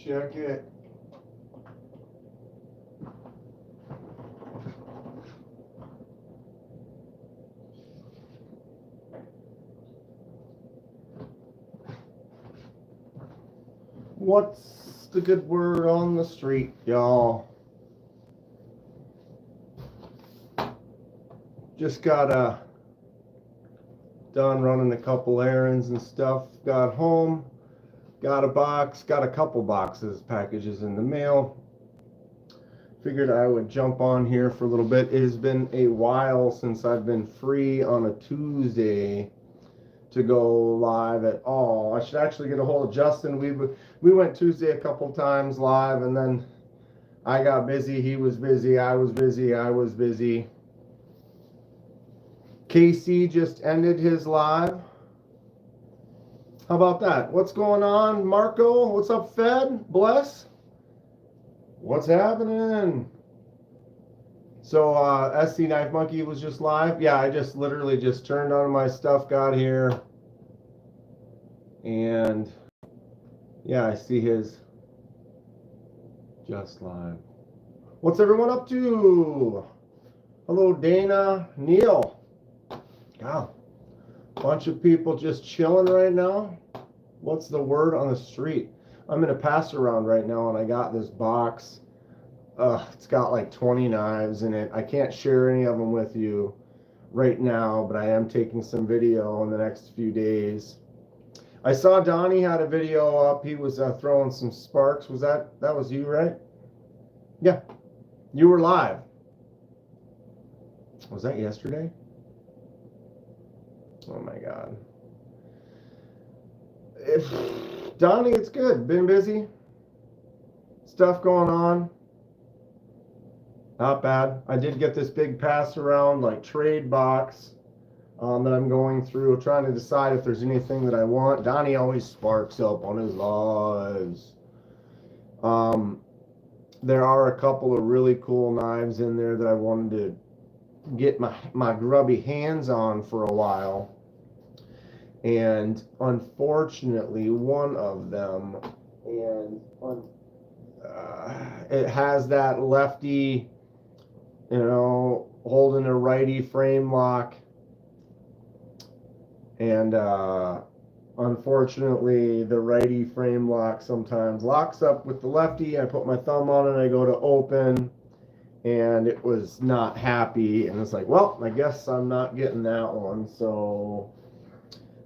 Check it. What's the good word on the street, y'all? Just got done running a couple errands and stuff. Got home, got a box, got a couple boxes, packages in the mail. Figured I would jump on here for a little bit. It has been a while since I've been free on a Tuesday to go live at all. I should actually get a hold of Justin. We went Tuesday a couple times live, and then I got busy. He was busy. I was busy. KC just ended his live. How about that? What's going on, Marco? What's up, Fed? Bless? What's happening? So SC Knife Monkey was just live. Yeah, I just literally just turned on my stuff, got here, and yeah, I see his just live. What's everyone up to? Hello, Dana, Neil. Wow, bunch of people just chilling right now. What's the word on the street? I'm in a pass around right now, and I got this box. It's got like 20 knives in it. I can't share any of them with you right now, but I am taking some video in the next few days. I saw Donnie had a video up. He was throwing some sparks. That was you, right? Yeah, you were live. Was that yesterday? Oh my God. Donnie, it's good. Been busy. Stuff going on. Not bad. I did get this big pass around like trade box that I'm going through, trying to decide if there's anything that I want. Donnie always sparks up on his lives. There are a couple of really cool knives in there that I wanted to get my grubby hands on for a while. And unfortunately, one of them, it has that lefty, holding a righty frame lock. And unfortunately, the righty frame lock sometimes locks up with the lefty. I put my thumb on it, and I go to open, and it was not happy. And it's like, well, I guess I'm not getting that one. So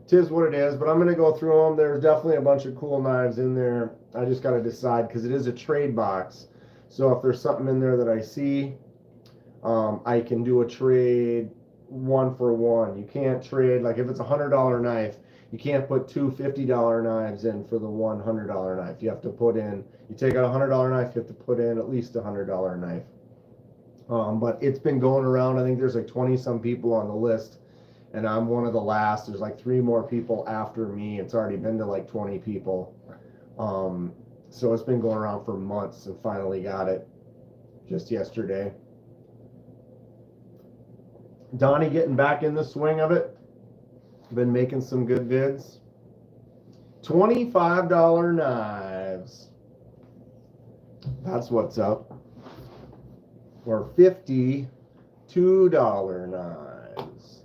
tis what it is, but I'm going to go through them. There's definitely a bunch of cool knives in there. I just got to decide because it is a trade box. So if there's something in there that I see, I can do a trade 1 for 1. You can't trade, like if it's a $100 knife, you can't put two $50 knives in for the $100 knife. You have to put in, you take out a $100 knife, you have to put in at least a $100 knife. But it's been going around. I think there's like 20 some people on the list, and I'm one of the last. There's like 3 more people after me. It's already been to like 20 people. So it's been going around for months, and finally got it just yesterday. Donnie getting back in the swing of it. Been making some good vids. $25 knives. That's what's up. Or $52 knives.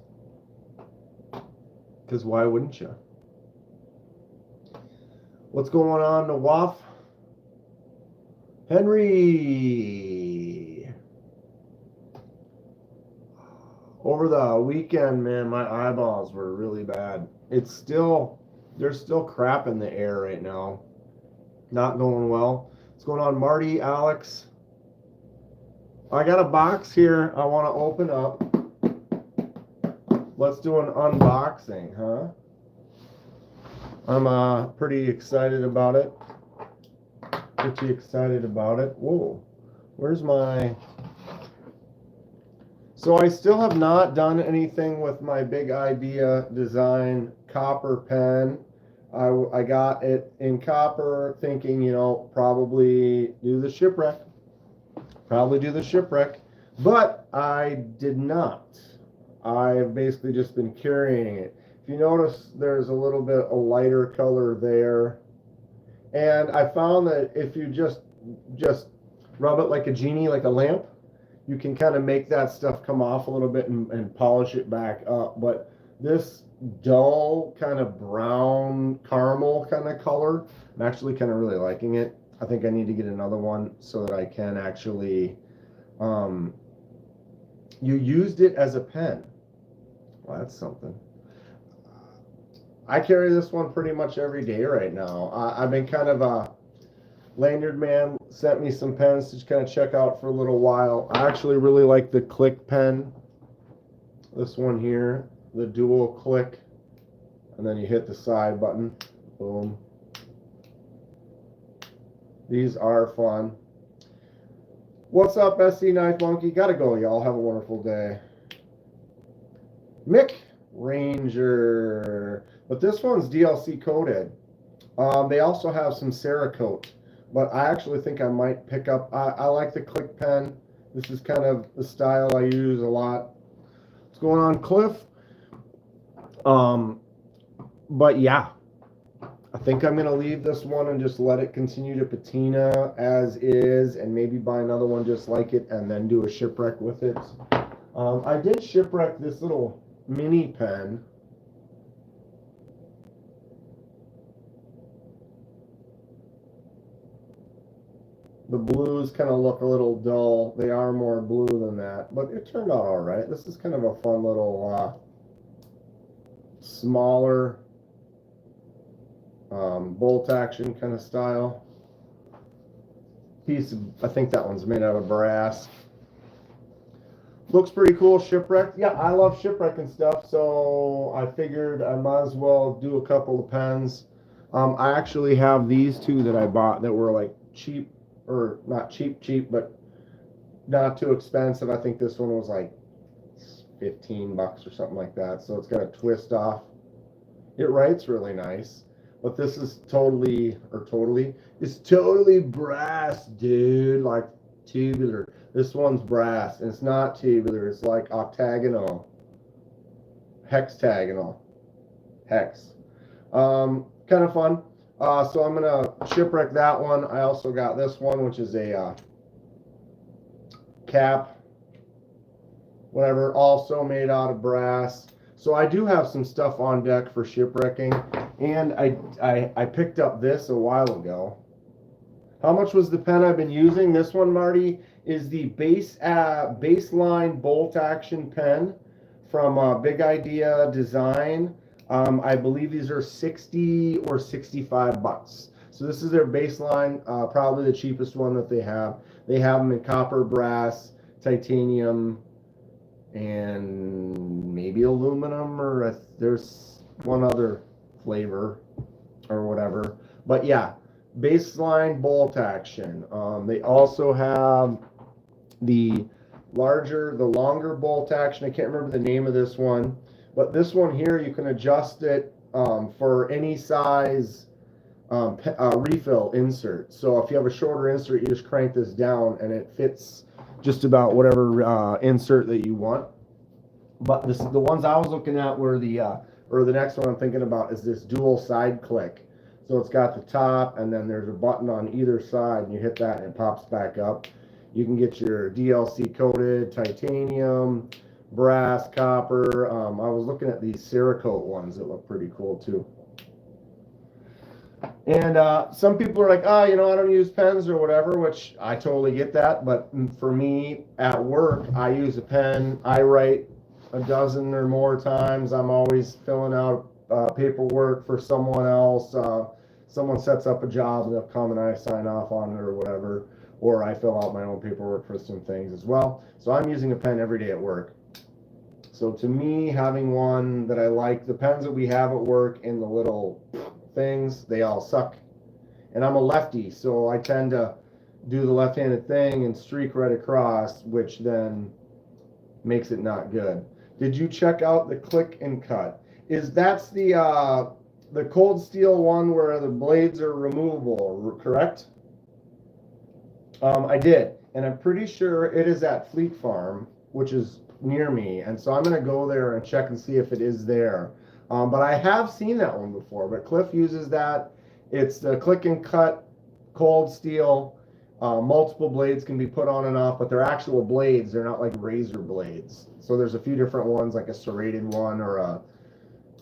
Because why wouldn't you? What's going on, Nawaf? Henry. Over the weekend, man, my eyeballs were really bad. There's still crap in the air right now. Not going well. What's going on, Marty, Alex? I got a box here I want to open up. Let's do an unboxing, huh? I'm pretty excited about it. Whoa, where's my... So I still have not done anything with my Big Idea Design copper pen. I got it in copper thinking, probably do the shipwreck. But I did not. I've basically just been carrying it. If you notice, there's a little bit a lighter color there. And I found that if you just rub it like a genie, like a lamp, you can kind of make that stuff come off a little bit and polish it back up. But this dull kind of brown caramel kind of color, I'm actually kind of really liking it. I think I need to get another one so that I can actually, you used it as a pen. Well, that's something. I carry this one pretty much every day right now. I've been kind of a lanyard man, sent me some pens to just kind of check out for a little while. I actually really like the click pen. This one here, the dual click, and then you hit the side button. Boom. These are fun. What's up, SC Knife Monkey? Gotta go, y'all. Have a wonderful day. Mick Ranger. But this one's DLC coated. They also have some Cerakote, but I actually think I might pick up. I like the click pen. This is kind of the style I use a lot. What's going on, Cliff? But yeah, I think I'm gonna leave this one and just let it continue to patina as is, and maybe buy another one just like it, and then do a shipwreck with it. I did shipwreck this little mini pen. The blues kind of look a little dull. They are more blue than that, but it turned out all right. This is kind of a fun little smaller bolt action kind of style piece. I think that one's made out of brass. Looks pretty cool. Shipwrecked. Yeah, I love shipwrecking stuff, so I figured I might as well do a couple of pens. I actually have these two that I bought that were like cheap, or not cheap, but not too expensive. I think this one was like $15 or something like that. So it's got a twist off. It writes really nice, but this is it's totally brass, dude. Like tubular. This one's brass, and it's not tubular. It's like octagonal, hextagonal, hex. Kind of fun. So I'm gonna shipwreck that one. I also got this one, which is a cap, whatever, also made out of brass. So I do have some stuff on deck for shipwrecking, and I picked up this a while ago. How much was the pen I've been using? This one, Marty, is the baseline bolt action pen from Big Idea Design. I believe these are $60 or $65. So this is their baseline, probably the cheapest one that they have. They have them in copper, brass, titanium, and maybe aluminum, or there's one other flavor or whatever. But yeah, baseline bolt action. They also have the longer bolt action. I can't remember the name of this one. But this one here, you can adjust it for any size refill insert. So if you have a shorter insert, you just crank this down and it fits just about whatever insert that you want. But the ones I was looking at were or the next one I'm thinking about is this dual side click. So it's got the top, and then there's a button on either side, and you hit that and it pops back up. You can get your DLC coated titanium, brass, copper. I was looking at these Cerakote ones that look pretty cool too. And some people are like, oh, I don't use pens or whatever, which I totally get that. But for me, at work, I use a pen. I write a dozen or more times. I'm always filling out paperwork for someone else. Someone sets up a job and they'll come and I sign off on it or whatever. Or I fill out my own paperwork for some things as well. So I'm using a pen every day at work. So to me, having one that I like, the pens that we have at work in the little things, they all suck. And I'm a lefty, so I tend to do the left-handed thing and streak right across, which then makes it not good. Did you check out the click and cut? That's the cold steel one where the blades are removable, correct? I did, and I'm pretty sure it is at Fleet Farm, which is near me, and so I'm going to go there and check and see if it is there. But I have seen that one before, but Cliff uses that, It's the click and cut cold steel. Multiple blades can be put on and off, but they're actual blades. They're not like razor blades. So there's a few different ones, like a serrated one or a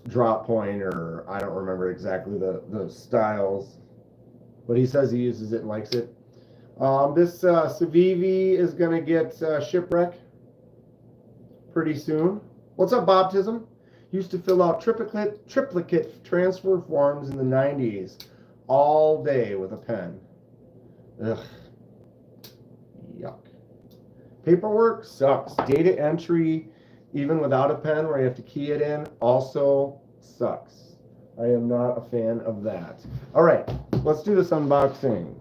drop point, or I don't remember exactly the styles. But he says he uses it and likes it. This Civivi is going to get shipwreck pretty soon. What's up, Baptism? Used to fill out triplicate transfer forms in the 90s all day with a pen. Ugh. Yuck. Paperwork sucks. Data entry, even without a pen where you have to key it in, also sucks. I am not a fan of that. All right, let's do this unboxing.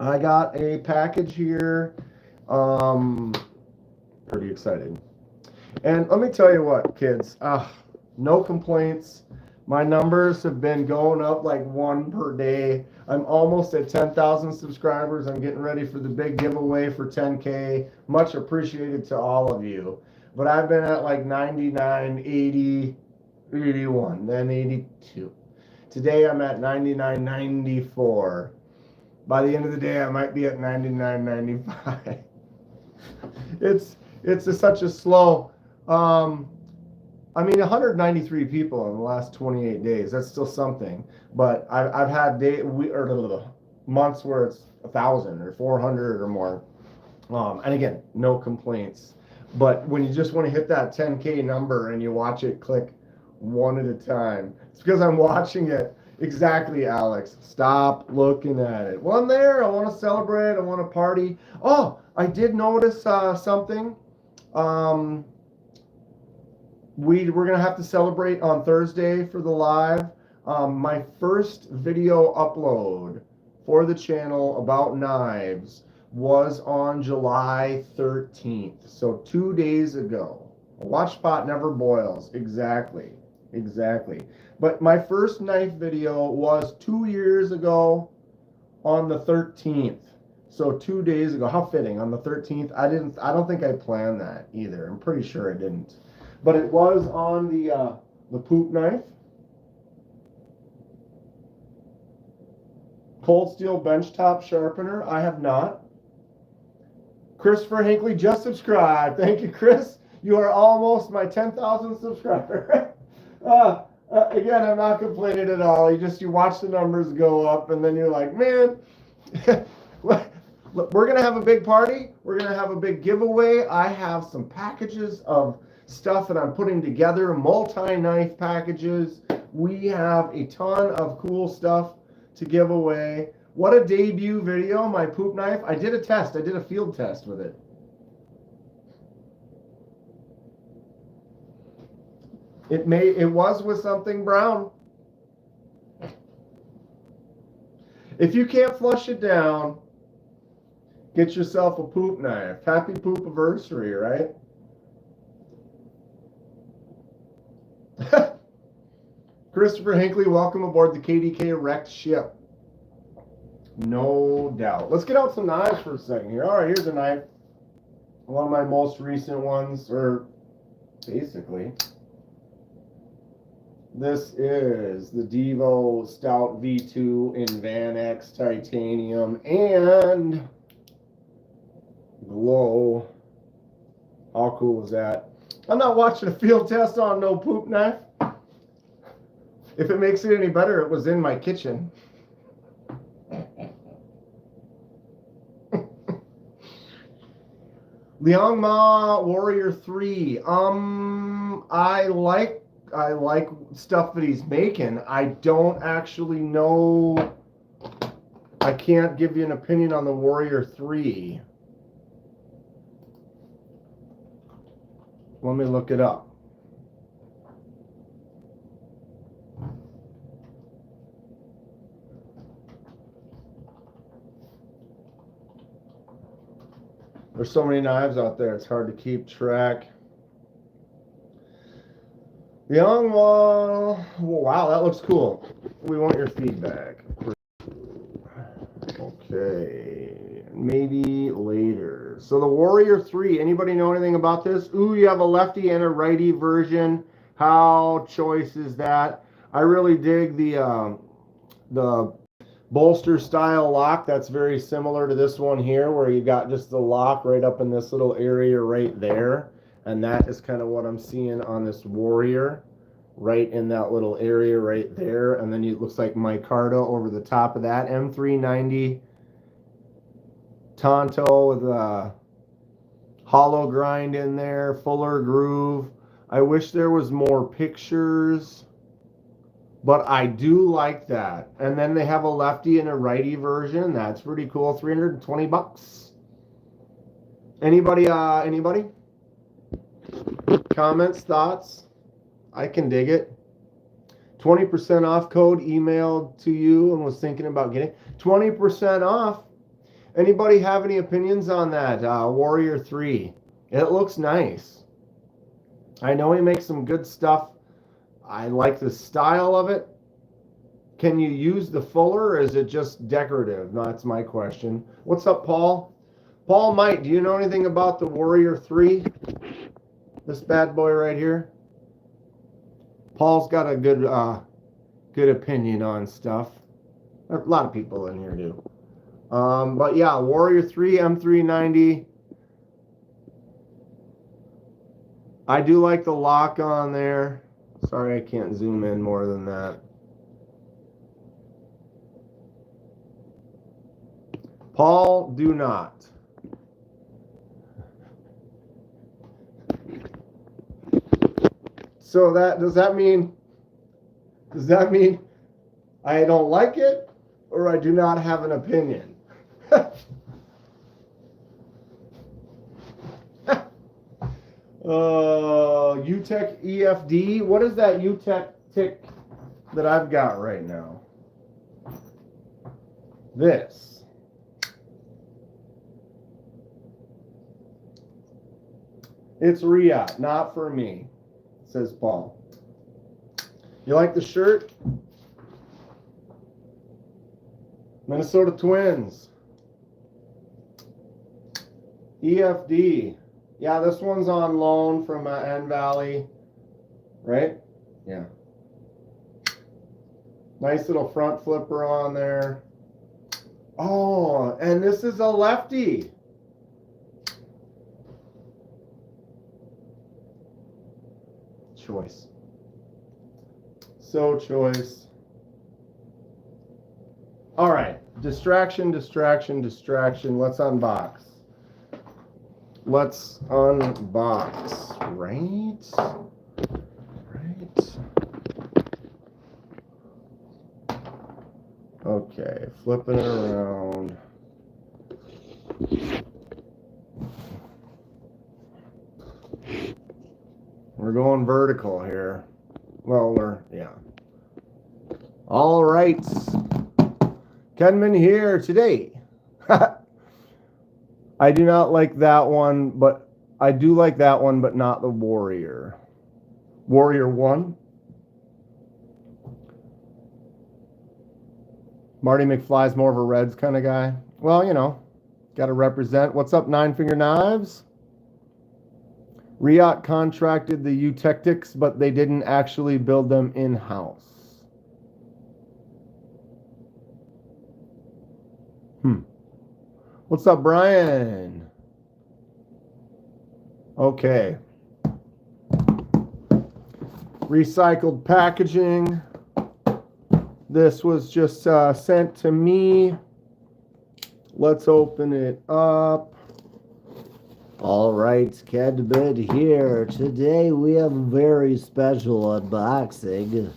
I got a package here. Pretty excited. And let me tell you what, kids, no complaints. My numbers have been going up like one per day. I'm almost at 10,000 subscribers. I'm getting ready for the big giveaway for 10K. Much appreciated to all of you. But I've been at like 99, 80, 81, then 82. Today I'm at 99, 94. By the end of the day, I might be at 99, 95. It's such a slow... I mean, 193 people in the last 28 days. That's still something. But I've had months where it's 1,000 or 400 or more. And again, no complaints. But when you just want to hit that 10K number and you watch it click one at a time, it's because I'm watching it. Exactly, Alex. Stop looking at it. Well, I'm there. I want to celebrate. I want to party. Oh, I did notice something. We're going to have to celebrate on Thursday for the live. My first video upload for the channel about knives was on July 13th. So 2 days ago. A watch spot never boils. Exactly. But my first knife video was 2 years ago on the 13th. So 2 days ago. How fitting. On the 13th. I don't think I planned that either. I'm pretty sure I didn't. But it was on the poop knife. Cold steel benchtop sharpener. I have not. Christopher Hinckley just subscribed. Thank you, Chris. You are almost my 10,000 subscriber. Again, I'm not complaining at all. You watch the numbers go up, and then you're like, man, we're going to have a big party. We're going to have a big giveaway. I have some packages of stuff that I'm putting together, multi-knife packages. We have a ton of cool stuff to give away. What a debut video, my poop knife. I did a test. I did a field test with it. It was with something brown. If you can't flush it down, get yourself a poop knife. Happy poop anniversary, right? Christopher Hinckley, welcome aboard the KDK wrecked ship. No doubt. Let's get out some knives for a second here. All right, here's a knife. One of my most recent ones, or basically. This is the Devo Stout V2 in Van X titanium and glow. How cool is that? I'm not watching a field test on no poop knife. If it makes it any better, it was in my kitchen. Liangma Warrior 3. I like stuff that he's making. I don't actually know. I can't give you an opinion on the Warrior 3. Let me look it up. There's so many knives out there, it's hard to keep track. The young wall. Wow, that looks cool. We want your feedback. Okay, maybe later. So the Warrior 3, anybody know anything about this? Ooh, you have a lefty and a righty version. How choice is that? I really dig the the bolster style lock that's very similar to this one here, where you got just the lock right up in this little area right there. And that is kind of what I'm seeing on this Warrior, right in that little area right there. And then it looks like micarta over the top of that. M390 Tonto with a hollow grind in there, fuller groove. I wish there was more pictures, but I do like that. And then they have a lefty and a righty version. That's pretty cool. $320. Anybody? Anybody? Comments, thoughts? I can dig it. 20% off code emailed to you and was thinking about getting 20% off. Anybody have any opinions on that? Warrior 3. It looks nice. I know he makes some good stuff. I like the style of it. Can you use the fuller, or is it just decorative? No, that's my question. What's up, Paul? Paul Mike, do you know anything about the Warrior 3? This bad boy right here? Paul's got a good opinion on stuff. A lot of people in here do. But yeah, Warrior 3 M390. I do like the lock on there. Sorry, I can't zoom in more than that. Paul, do not. So does that mean I don't like it, or I do not have an opinion? UTEC EFD. What is that UTEC tick that I've got right now? This. It's Riot, not for me, says Paul. You like the shirt? Minnesota Twins. EFD. Yeah, this one's on loan from N Valley, right? Yeah. Nice little front flipper on there. Oh, and this is a lefty. Choice. So choice. All right. Distraction, distraction, distraction. Let's unbox. Let's unbox. Right? Right. Okay. Flipping it around. We're going vertical here. Well, yeah. All right. Kenman here today. I do not like that one, but I do like that one, but not the Warrior. Warrior 1. Marty McFly's more of a Reds kind of guy. Well, you know, got to represent. What's up, Nine Finger Knives? Riot contracted the Eutectics, but they didn't actually build them in-house. What's up, Brian? Okay. Recycled packaging. This was just sent to me. Let's open it up. All right, Kenman here. Today we have a very special unboxing.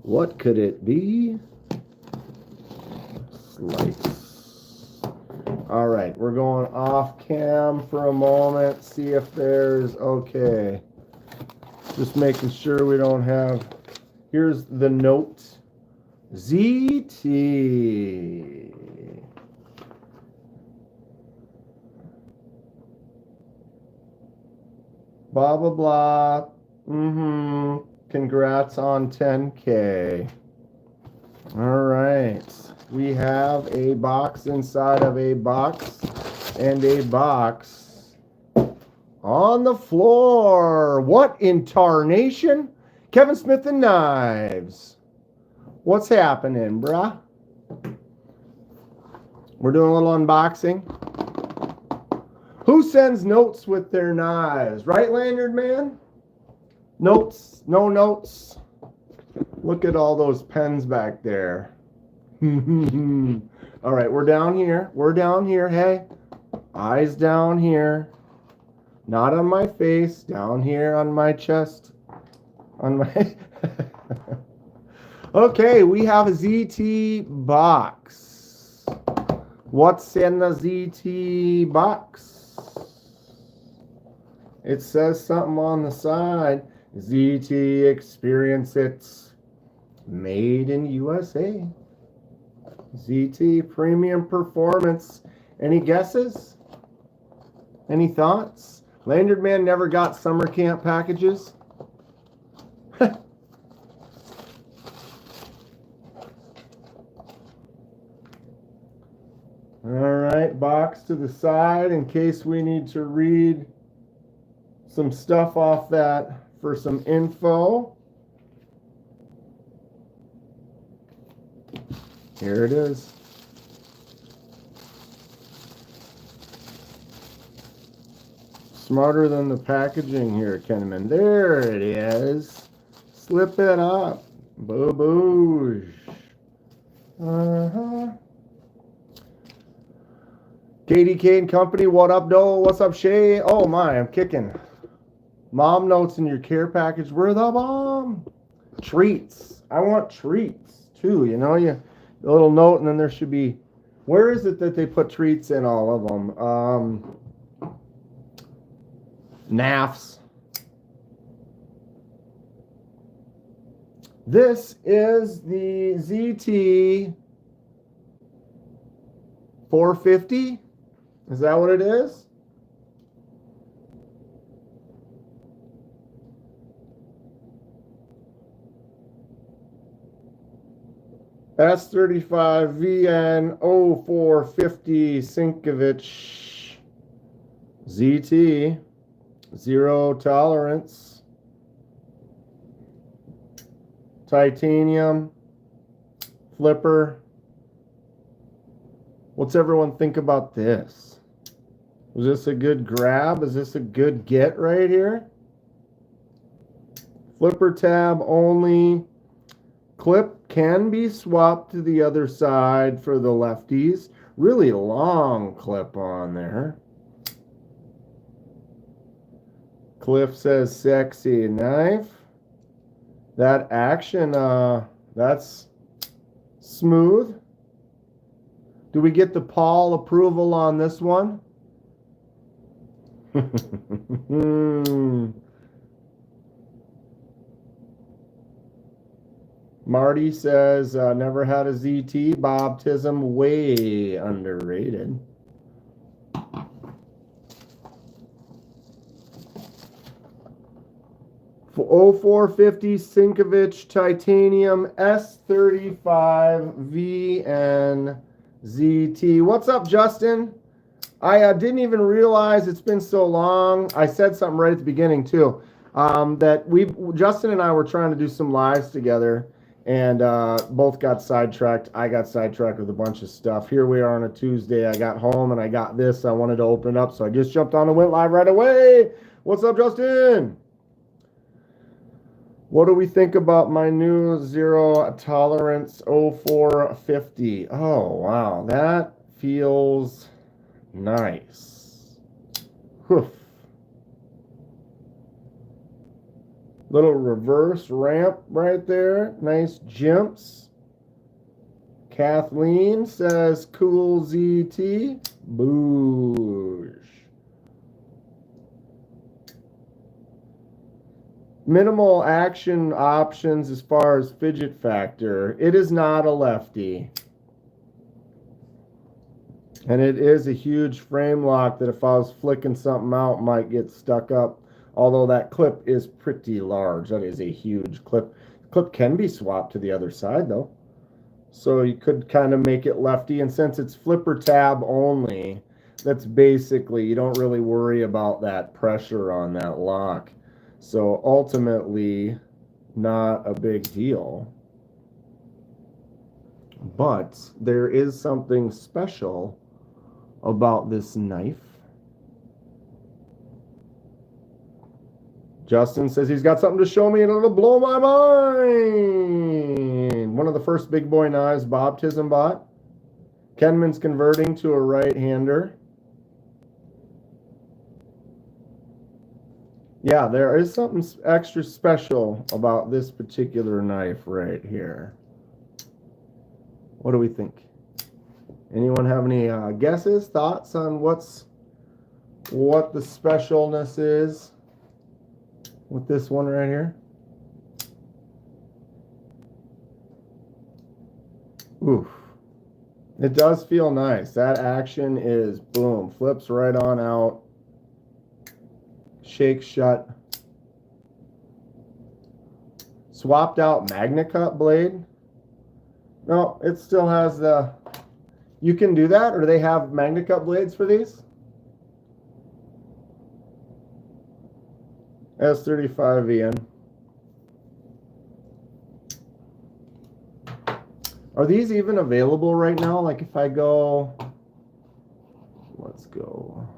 What could it be? Slice. All right, we're going off cam for a moment. See if there's, okay. Just making sure we don't have, here's the note. ZT. Blah, blah, blah. Congrats on 10K. All right. We have a box inside of a box and a box on the floor. What in tarnation? Kevin Smith and Knives. What's happening, bruh? We're doing a little unboxing. Who sends notes with their knives? Right, Lanyard Man? Notes? No notes? Look at all those pens back there. All right, we're down here. We're down here. Hey, eyes down here. Not on my face. Down here on my chest. On my... Okay, we have a ZT box. What's in the ZT box? It says something on the side. ZT Experience It's made in USA. ZT Premium Performance. Any guesses? Any thoughts? Lanyard Man never got summer camp packages? Alright, box to the side in case we need to read some stuff off that for some info. Here it is. Smarter than the packaging here, Kenman. There it is. Slip it up. Boo-boosh. KDK and Company, what up, Doe? What's up, Shay? Oh my, I'm kicking. Mom notes in your care package. We're the bomb. Treats. I want treats too. You know, a little note, and then there should be. Where is it that they put treats in all of them? NAFs. This is the ZT 450. Is that what it is? S35 VN 0450 Sinkovich ZT. Zero tolerance. Titanium. Flipper. What's everyone think about this? Was this a good grab? Is this a good get right here? Flipper tab only. Clip can be swapped to the other side for the lefties. Really long clip on there. Cliff says sexy knife. That action, that's smooth. Do we get the Paul approval on this one? Marty says, never had a ZT. Baptism, way underrated. For 0450 Sinkovich Titanium S35 VN ZT. What's up, Justin? I didn't even realize it's been so long. I said something right at the beginning too. That Justin and I were trying to do some lives together, and both got sidetracked. I got sidetracked with a bunch of stuff. Here we are on a Tuesday. I got home and I got this. I wanted to open it up, so I just jumped on and went live right away. What's up, Justin? What do we think about my new zero tolerance 0450? Oh, wow. That feels nice. Whew. Little reverse ramp right there. Nice jumps. Kathleen says cool ZT. Boosh. Minimal action options as far as fidget factor. It is not a lefty. And it is a huge frame lock that if I was flicking something out might get stuck up. Although that clip is pretty large. That is a huge clip. Clip can be swapped to the other side though. So you could kind of make it lefty. And since it's flipper tab only, that's basically, you don't really worry about that pressure on that lock. So ultimately, not a big deal. But there is something special about this knife. Justin says he's got something to show me and it'll blow my mind. One of the first big boy knives Bob Tism bought. Kenman's converting to a right-hander. Yeah, there is something extra special about this particular knife right here. What do we think? Anyone have any guesses, thoughts on what the specialness is with this one right here? Oof. It does feel nice. That action is boom, flips right on out, shakes shut. Swapped out MagnaCut blade. No, it still has the... You can do that, or do they have MagnaCut blades for these? S35VN. Are these even available right now? Like if I go... Let's go...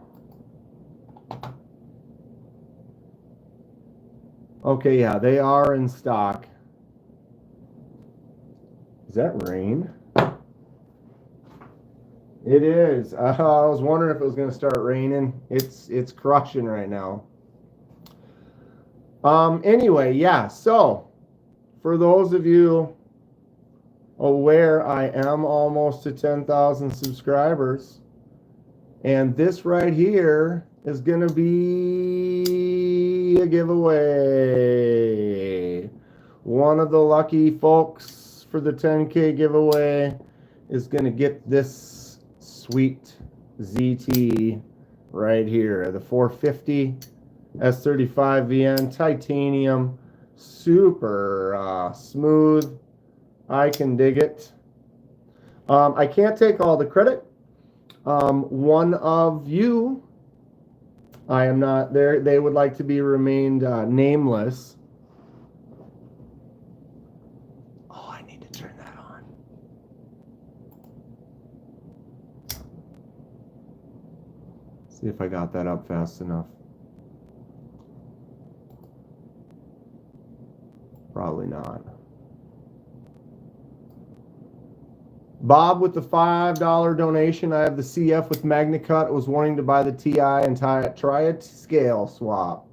Okay, yeah, they are in stock. Is that rain? It is. I was wondering if it was going to start raining. It's crushing right now. Anyway, yeah, so for those of you aware, I am almost to 10,000 subscribers. And this right here is going to be a giveaway. One of the lucky folks for the 10K giveaway is going to get this sweet ZT right here. The 450 S35VN titanium, super smooth. I can dig it. I can't take all the credit. One of you, I am not there. They would like to be remained nameless. Oh, I need to turn that on. See if I got that up fast enough. Probably not. Bob with the $5 donation. I have the CF with MagnaCut. I was wanting to buy the TI and try a scale swap.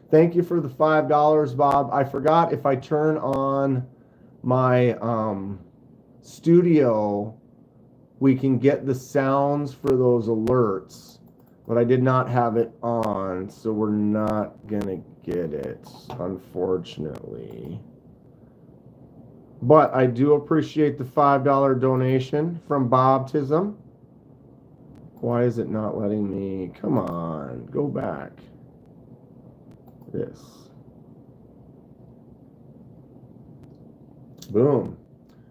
Thank you for the $5, Bob. I forgot if I turn on my studio, we can get the sounds for those alerts. But I did not have it on, so we're not going to get it, unfortunately. But I do appreciate the $5 donation from Bob Tism. Why is it not letting me? Come on, go back. This. Boom.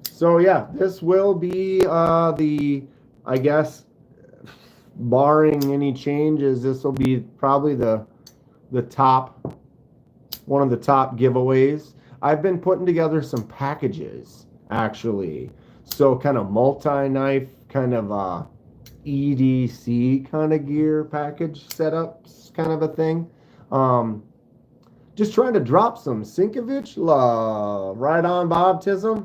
So yeah, this will be the, I guess, barring any changes, this will be probably the top, one of the top giveaways. I've been putting together some packages, actually. So kind of multi-knife, kind of EDC kind of gear package setups kind of a thing. Just trying to drop some Sinkovich love. Right on, Bob Tism.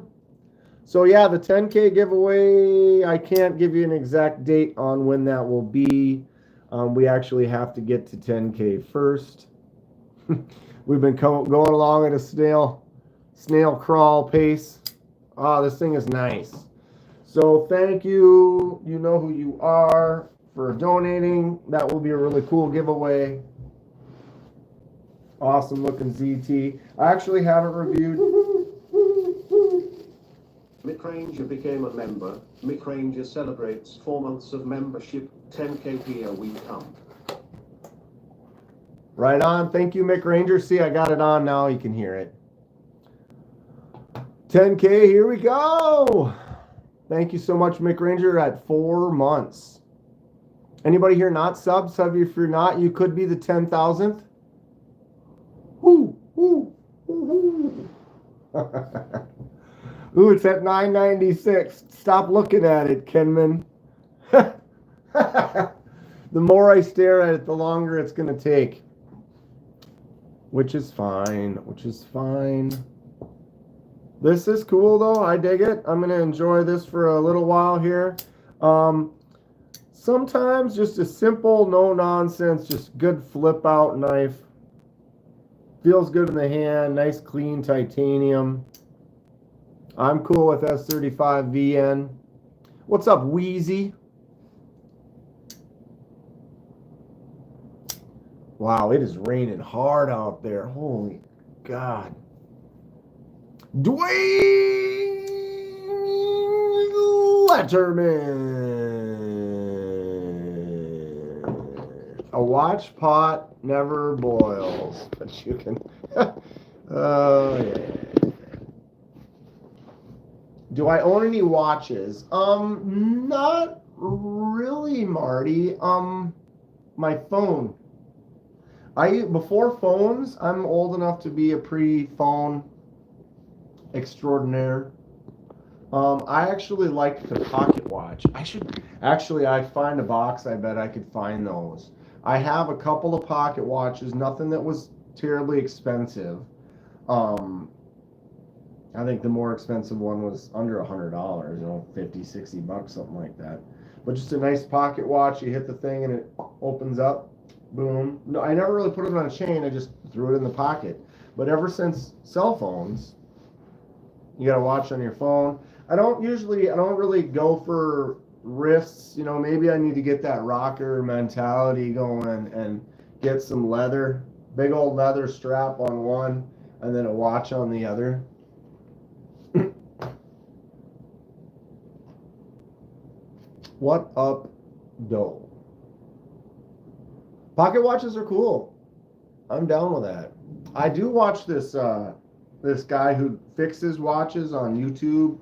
So yeah, the 10K giveaway, I can't give you an exact date on when that will be. We actually have to get to 10K first. We've been going along at a snail crawl pace. Oh, this thing is nice. So thank you. You know who you are for donating. That will be a really cool giveaway. Awesome looking ZT. I actually haven't reviewed. Mick Ranger became a member. Mick Ranger celebrates 4 months of membership. 10K here we come. Right on. Thank you, Mick Ranger. See, I got it on now. You can hear it. 10K, here we go. Thank you so much, Mick Ranger, at 4 months. Anybody here not sub? Sub if you're not, you could be the 10,000th. Woo, woo, woo, woo. Ooh, it's at 996. Stop looking at it, Kenman. The more I stare at it, the longer it's going to take. Which is fine. This is cool, though. I dig it. I'm going to enjoy this for a little while here. Sometimes just a simple, no-nonsense, just good flip-out knife. Feels good in the hand. Nice, clean titanium. I'm cool with S35VN. What's up, Wheezy? Wow, it is raining hard out there. Holy God. Dwayne Letterman. A watch pot never boils, but you can. Oh, yeah. Do I own any watches? Not really, Marty. My phone. Before phones, I'm old enough to be a pre-phone extraordinaire. I actually like the pocket watch. I'd find a box. I bet I could find those. I have a couple of pocket watches, nothing that was terribly expensive. I think the more expensive one was under $100, 50, 60 bucks, something like that. But just a nice pocket watch. You hit the thing and it opens up. Boom. No, I never really put it on a chain. I just threw it in the pocket. But ever since cell phones, you got to watch on your phone. I don't really go for wrists. Maybe I need to get that rocker mentality going and get some leather, big old leather strap on one, and then a watch on the other. What up, doe? Pocket watches are cool. I'm down with that. I do watch this guy who fixes watches on YouTube,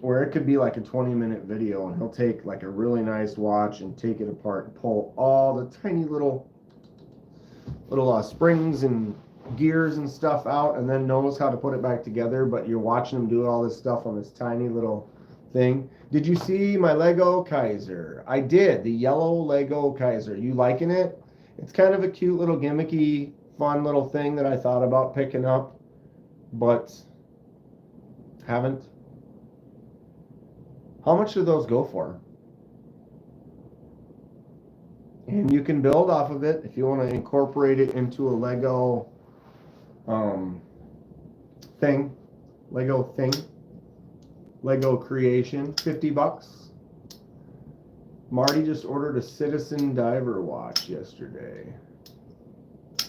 where it could be like a 20-minute video, and he'll take like a really nice watch and take it apart and pull all the tiny little springs and gears and stuff out, and then knows how to put it back together. But you're watching him do all this stuff on this tiny little thing. Did you see my Lego Kaiser? I did. The yellow Lego Kaiser. You liking it? It's kind of a cute little gimmicky, fun little thing that I thought about picking up, but haven't. How much do those go for? And you can build off of it if you want to incorporate it into a Lego thing. Lego creation, 50 bucks. Marty just ordered a Citizen diver watch yesterday.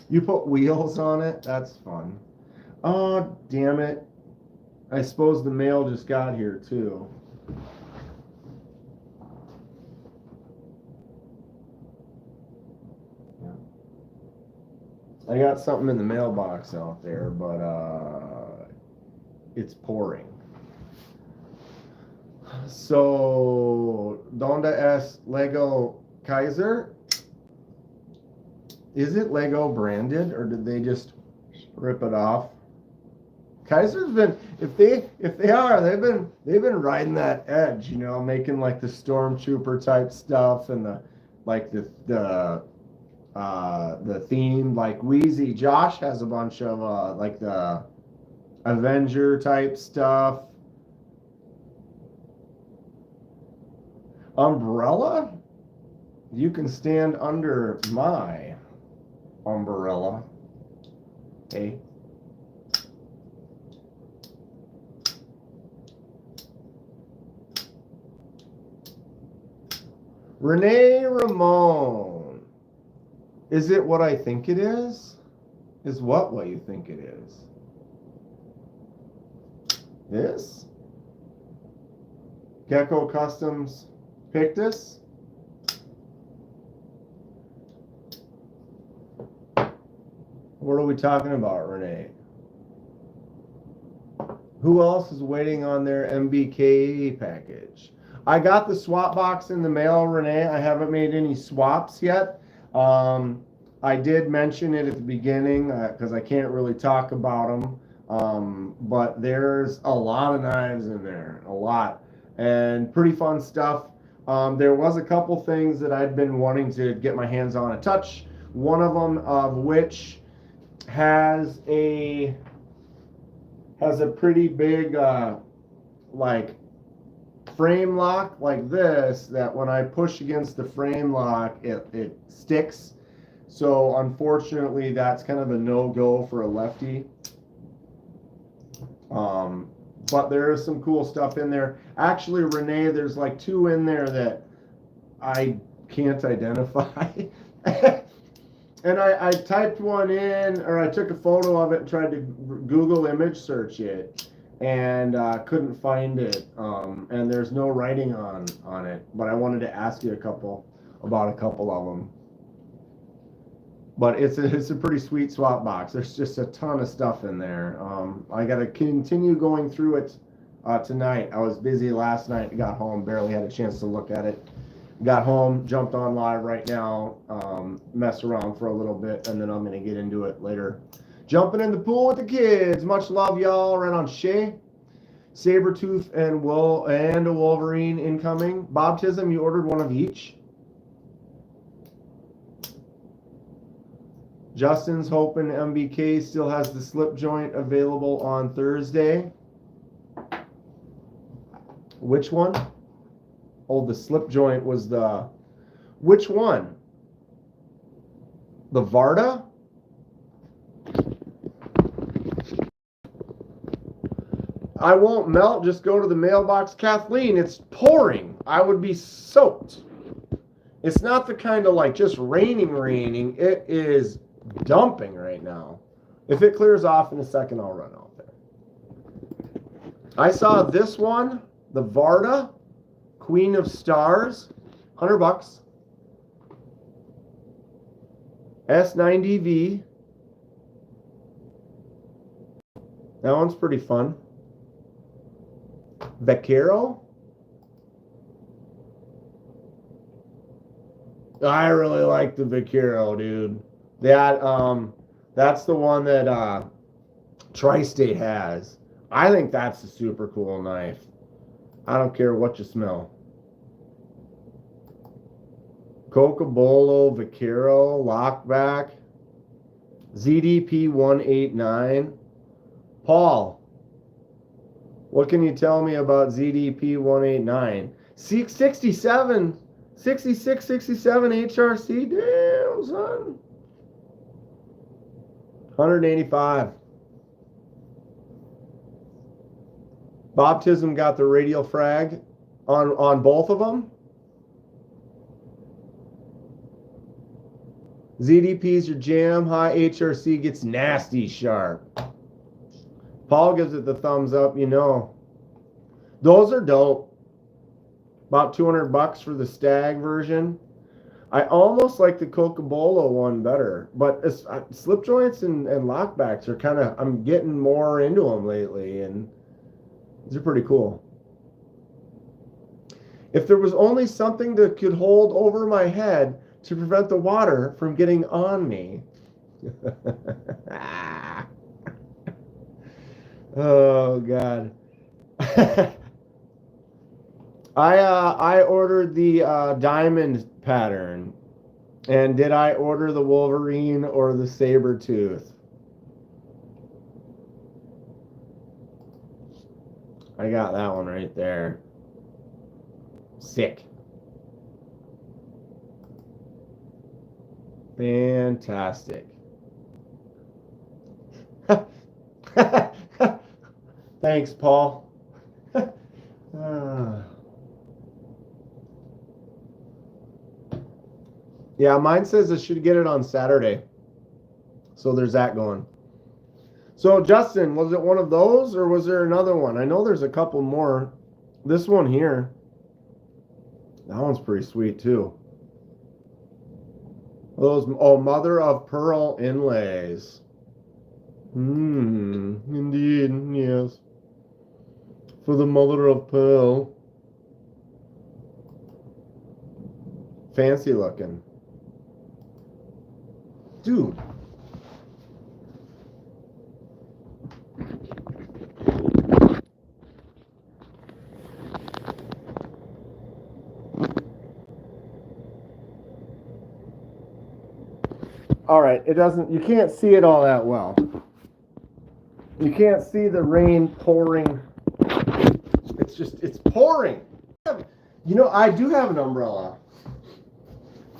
You put wheels on it? That's fun. Oh, damn it. I suppose the mail just got here, too. Yeah. I got something in the mailbox out there, but it's pouring. So, Donda es Lego Kaiser? Is it Lego branded, or did they just rip it off? Kaiser's been, if they are, they've been riding that edge, making like the stormtrooper type stuff and the theme, like Wheezy. Josh has a bunch of like the Avenger type stuff. Umbrella? You can stand under my umbrella. Hey. Renee Ramon. Is it what I think it is? Is what you think it is? This? Gecko Customs Pictus? What are we talking about, Renee? Who else is waiting on their MBK package? I got the swap box in the mail, Renee. I haven't made any swaps yet. I did mention it at the beginning because I can't really talk about them. But there's a lot of knives in there, a lot, and pretty fun stuff. There was a couple things that I'd been wanting to get my hands on a touch. One of them of which has a pretty big like frame lock like this, that when I push against the frame lock it sticks. So unfortunately that's kind of a no-go for a lefty. But there is some cool stuff in there. Actually, Renee, there's like two in there that I can't identify. And I typed one in, or I took a photo of it and tried to Google image search it, and couldn't find it. And there's no writing on it. But I wanted to ask you about a couple of them. But it's a pretty sweet swap box. There's just a ton of stuff in there. I got to continue going through it tonight. I was busy last night. Got home, barely had a chance to look at it. Got home, jumped on live right now, mess around for a little bit, and then I'm going to get into it later. Jumping in the pool with the kids. Much love, y'all. Right on Shay. Sabretooth and a Wolverine incoming. Bobtism, you ordered one of each. Justin's hoping MBK still has the slip joint available on Thursday. Which one? Oh, the slip joint was the... Which one? The Varda? I won't melt. Just go to the mailbox. Kathleen, it's pouring. I would be soaked. It's not the kind of like just raining. It is dumping right now. If it clears off in a second, I'll run out there. I saw this one, the Varda, Queen of Stars, $100. S90V. That one's pretty fun. Vaquero. I really like the Vaquero, dude. That's the one that Tri-State has. I think that's a super cool knife. I don't care what you smell. Cocobolo, Vaquero, Lockback, ZDP 189. Paul, what can you tell me about ZDP 189? 67, 66, 67 HRC. Damn, son. 185. Bobtism got the radial frag on both of them. ZDP's your jam. High HRC gets nasty sharp. Paul gives it the thumbs up, you know. Those are dope. About $200 for the stag version. I almost like the Cocobolo one better, but slip joints and lockbacks are kind of, I'm getting more into them lately, and these are pretty cool. If there was only something that could hold over my head to prevent the water from getting on me. Oh, God. I ordered the diamond pattern. And did I order the Wolverine or the Sabretooth? I got that one right there. Sick. Fantastic. Thanks, Paul. Yeah, mine says I should get it on Saturday. So there's that going. So, Justin, was it one of those or was there another one? I know there's a couple more. This one here. That one's pretty sweet, too. Those, oh, mother of pearl inlays. Indeed, yes. For the mother of pearl. Fancy looking. Dude. All right, it doesn't, you can't see it all that well. You can't see the rain pouring. It's pouring. You know, I do have an umbrella.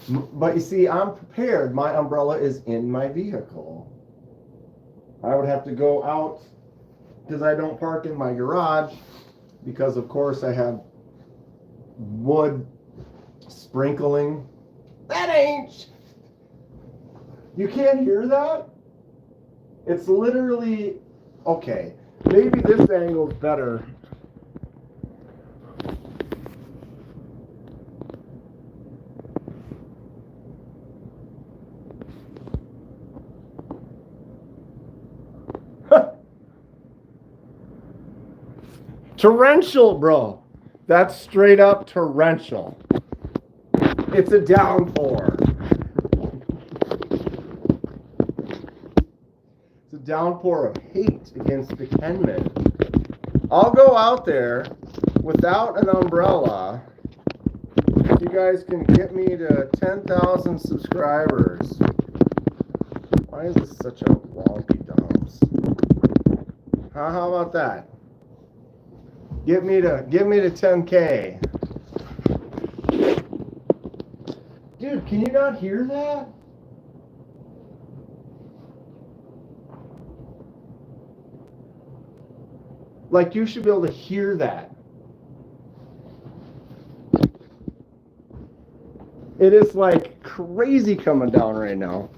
But you see, I'm prepared. My umbrella is in my vehicle. I would have to go out because I don't park in my garage because, of course, I have wood sprinkling. That ain't. You can't hear that? It's literally, okay, maybe this angle's better. Torrential, bro. That's straight up torrential. It's a downpour. It's a downpour of hate against the Kenman. I'll go out there without an umbrella. If you guys can get me to 10,000 subscribers. Why is this such a wonky dumps? How about that? Get me to 10K. Dude, can you not hear that? Like, you should be able to hear that. It is like crazy coming down right now.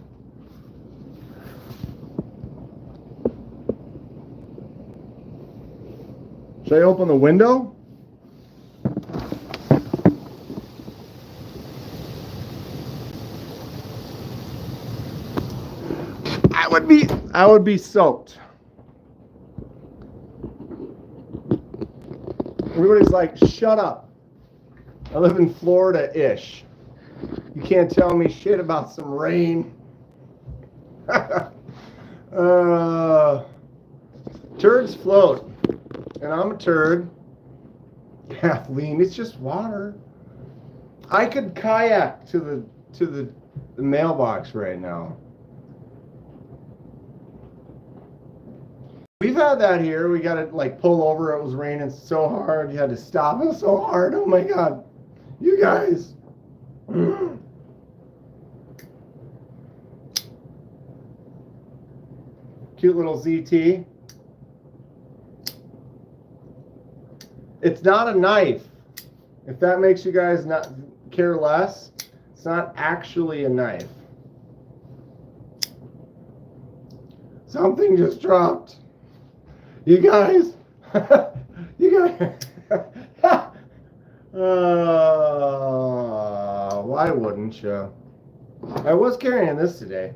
Should I open the window? I would be soaked. Everybody's like, shut up. I live in Florida-ish. You can't tell me shit about some rain. Turds float. And I'm a turd. Kathleen, it's just water. I could kayak to the mailbox right now. We've had that here. We got to like pull over. It was raining so hard. You had to stop. It was so hard. Oh my God. You guys. Cute little ZT. It's not a knife. If that makes you guys not care less, it's not actually a knife. Something just dropped. You guys, you guys. Why wouldn't you? I was carrying this today.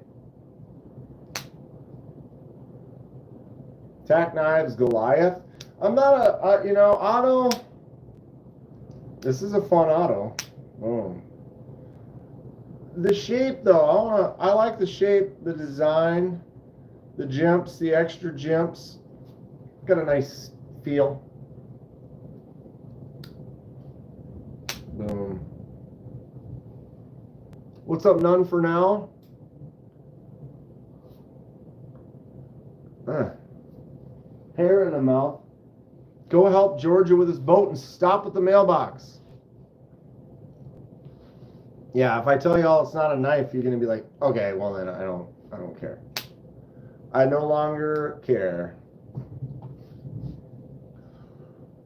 Tack knives, Goliath. I'm not a, you know, auto. This is a fun auto. Oh. The shape, though, I like the shape, the design, the jimps, the extra jimps. Got a nice feel. Boom. What's up, none for now? Hair in the mouth. Go help Georgia with his boat and stop at the mailbox. Yeah, if I tell you all it's not a knife, you're gonna be like, okay, well then I don't care. I no longer care.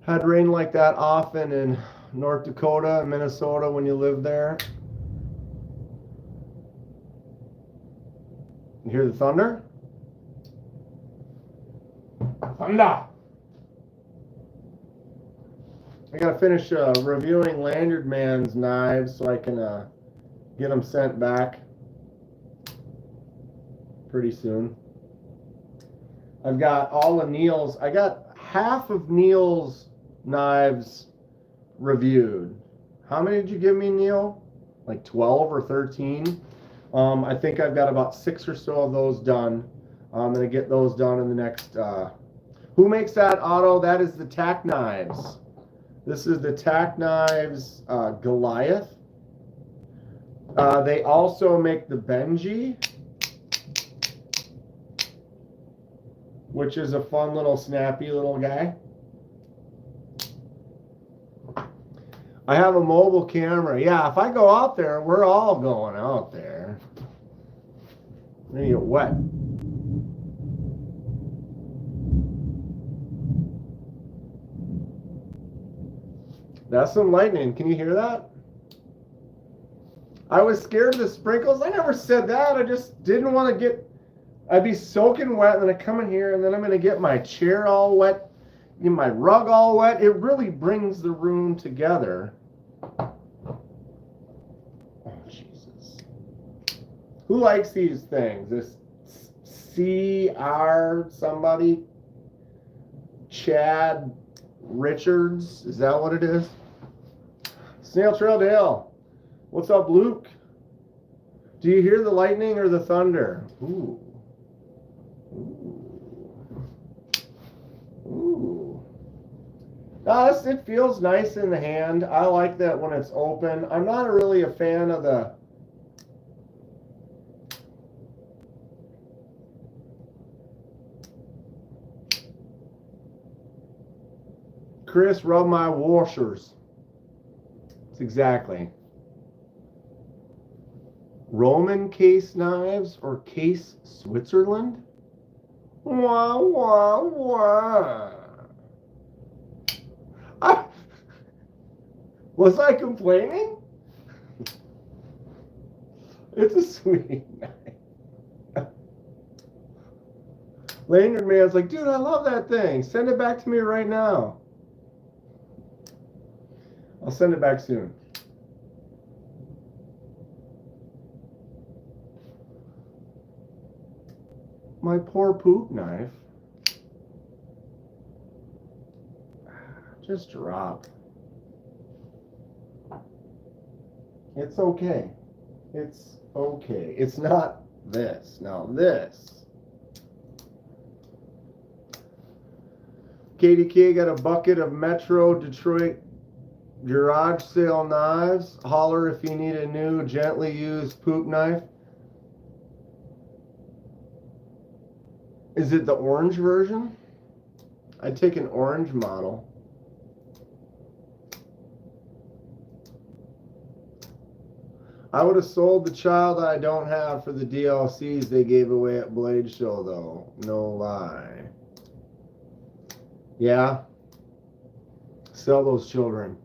Had rain like that often in North Dakota and Minnesota when you lived there. You hear the thunder? Thunder! I gotta finish reviewing Lanyard Man's knives so I can get them sent back pretty soon. I've got all of Neil's. I got half of Neil's knives reviewed. How many did you give me, Neil? Like 12 or 13? I think I've got about 6 or so of those done. I'm gonna get those done in the next. Who makes that auto? That is the Tack Knives. This is the Tack Knives Goliath. They also make the Benji. which is a fun little snappy little guy. I have a mobile camera. Yeah, if I go out there, we're all going out there. I'm gonna get wet. That's some lightning. Can you hear that? I was scared of the sprinkles. I never said that. I just didn't want to get... I'd be soaking wet, and then I come in here, and then I'm going to get my chair all wet, get my rug all wet. It really brings the room together. Oh, Jesus. Who likes these things? This CR somebody? Chad Richards? Is that what it is? Snail Trail Dale. What's up, Luke? Do you hear the lightning or the thunder? Ooh. Ooh. It feels nice in the hand. I like that when it's open. I'm not really a fan of the... Chris, rub my washers. It's exactly. Roman case knives or case Switzerland? Wah, wah, wah. Was I complaining? It's a sweet knife. Lanyard Man's like, dude, I love that thing. Send it back to me right now. I'll send it back soon. My poor poop knife. Just drop. It's okay. It's okay. It's not this. Now this. KDK got a bucket of Metro Detroit garage sale knives. Holler if you need a new gently used poop knife. Is it the orange version? I'd take an orange model. I would have sold the child I don't have for the DLCs they gave away at Blade Show, though. No lie. Yeah. Sell those children.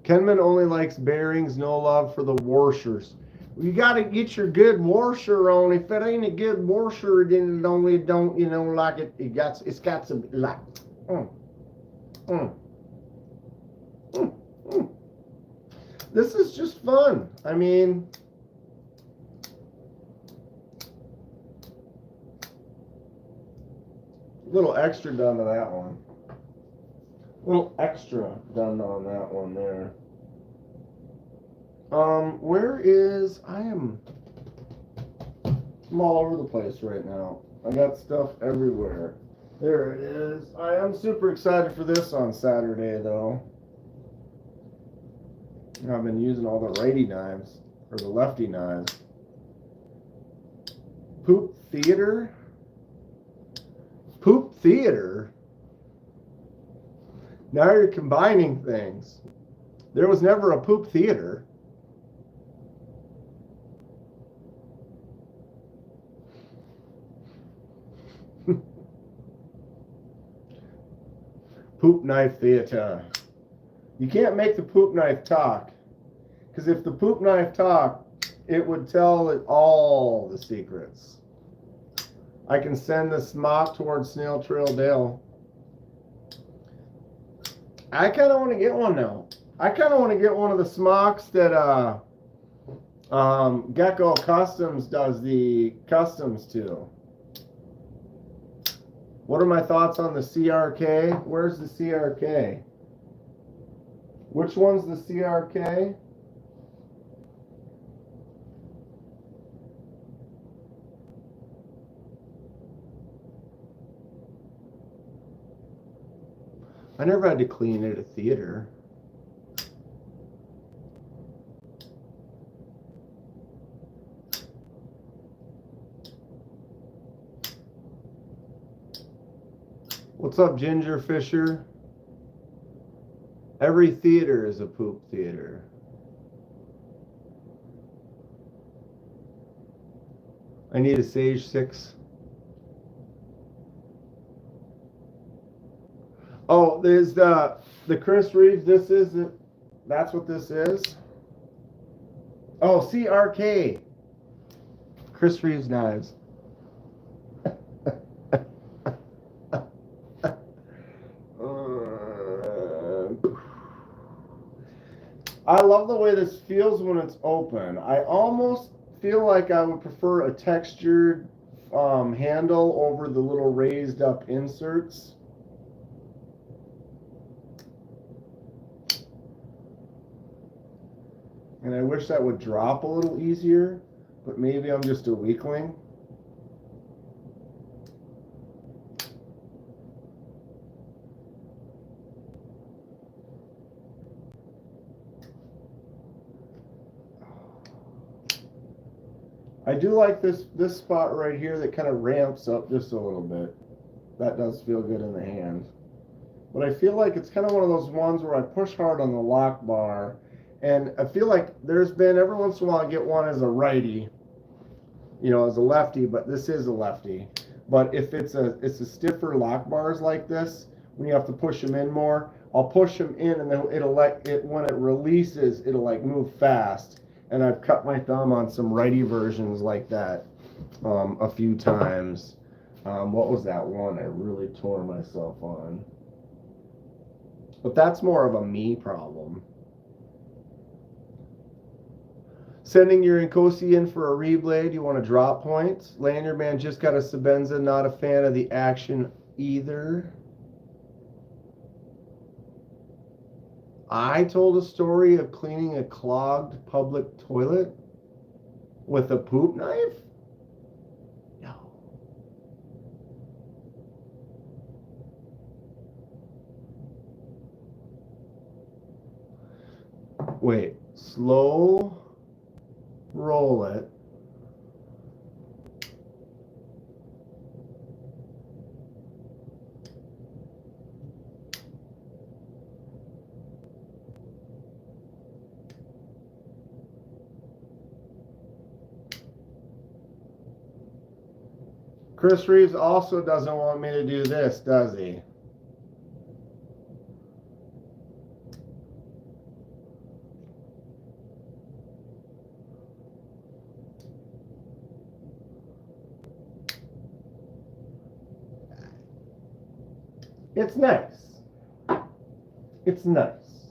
Kenman only likes bearings, no love for the washers. You got to get your good washer on. If it ain't a good washer, then it only don't, you know, like it's got some, like, This is just fun. I mean, a little extra done to that one. A little extra done on that one there. Where is... I'm all over the place right now. I got stuff everywhere. There it is. I am super excited for this on Saturday, though. I've been using all the righty knives, or the lefty knives. Poop Theater? Poop Theater? Now you're combining things. There was never a Poop Theater. Poop Knife Theater. You can't make the poop knife talk. Because if the poop knife talked, it would tell it all the secrets. I can send the smock towards Snail Trail Dale. I kind of want to get one now. I kind of want to get one of the smocks that Gecko Customs does the customs to. What are my thoughts on the CRK? Where's the CRK? Which one's the CRK? I never had to clean at a theater. What's up, Ginger Fisher? Every theater is a poop theater. I need a Sage 6. Oh, there's the Chris Reeves. This is it. That's what this is. Oh, CRK. Chris Reeves knives. I love the way this feels when it's open. I almost feel like I would prefer a textured handle over the little raised up inserts. And I wish that would drop a little easier, but maybe I'm just a weakling. I do like this spot right here that kind of ramps up just a little bit. That does feel good in the hand. But I feel like it's kind of one of those ones where I push hard on the lock bar, and I feel like there's been every once in a while I get one as a righty, you know, as a lefty, but this is a lefty. But if it's a stiffer lock bars like this, when you have to push them in more, I'll push them in, and then it'll when it releases, it'll like move fast. And I've cut my thumb on some righty versions like that a few times. What was that one I really tore myself on? But that's more of a me problem. Sending your Nkosi in for a reblade. You want to drop points. Lanyard Man just got a Sabenza. Not a fan of the action either. I told a story of cleaning a clogged public toilet with a poop knife? No. Wait, slow roll it. Chris Reeves also doesn't want me to do this, does he? It's nice. It's nice.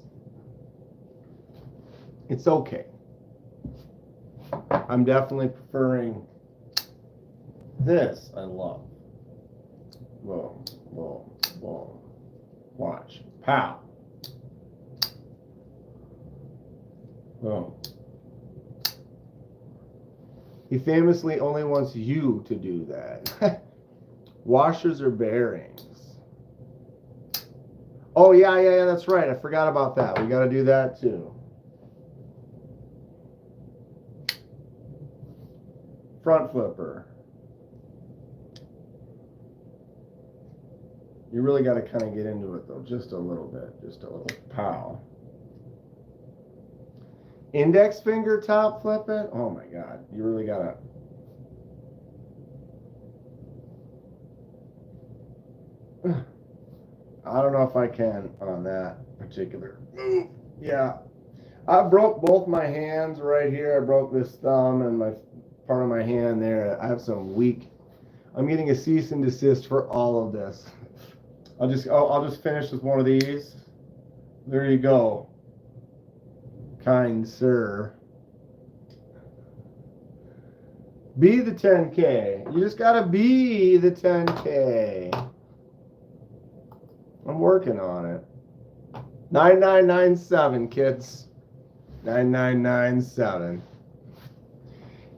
It's okay. I'm definitely preferring this. I love. Boom, boom, boom. Watch. Pow. Boom. He famously only wants you to do that. Washers or bearings? Oh, yeah, that's right. I forgot about that. We got to do that too. Front flipper. You really got to kind of get into it though, just a little bit, just a little pow. Index finger top flip it? Oh my God, you really got to. I don't know if I can on that particular move. Yeah, I broke both my hands right here. I broke this thumb and my part of my hand there. I have some weak. I'm getting a cease and desist for all of this. I'll just finish with one of these. There you go, kind sir. Be the 10K. You just gotta be the 10K. I'm working on it. 9997, kids. 9997.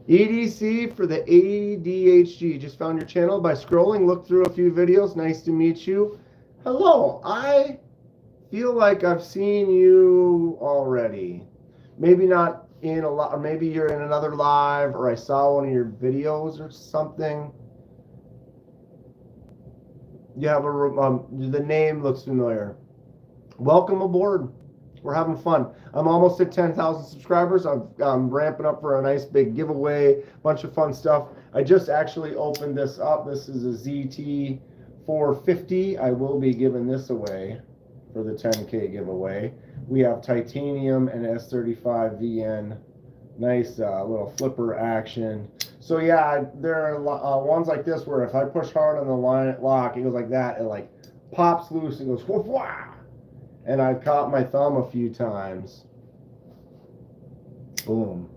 EDC for the ADHD. Just found your channel by scrolling. Look through a few videos. Nice to meet you. Hello. I feel like I've seen you already. Maybe not in a lot, or maybe you're in another live, or I saw one of your videos or something. You have the name looks familiar. Welcome aboard. We're having fun. I'm almost at 10,000 subscribers. I'm ramping up for a nice big giveaway, bunch of fun stuff. I just actually opened this up. This is a ZT 450. I will be giving this away for the 10K giveaway. We have titanium and S35 VN. Nice little flipper action. So yeah, there are ones like this where if I push hard on the lock, it goes like that. It like pops loose and goes whoof wah. And I've caught my thumb a few times. Boom.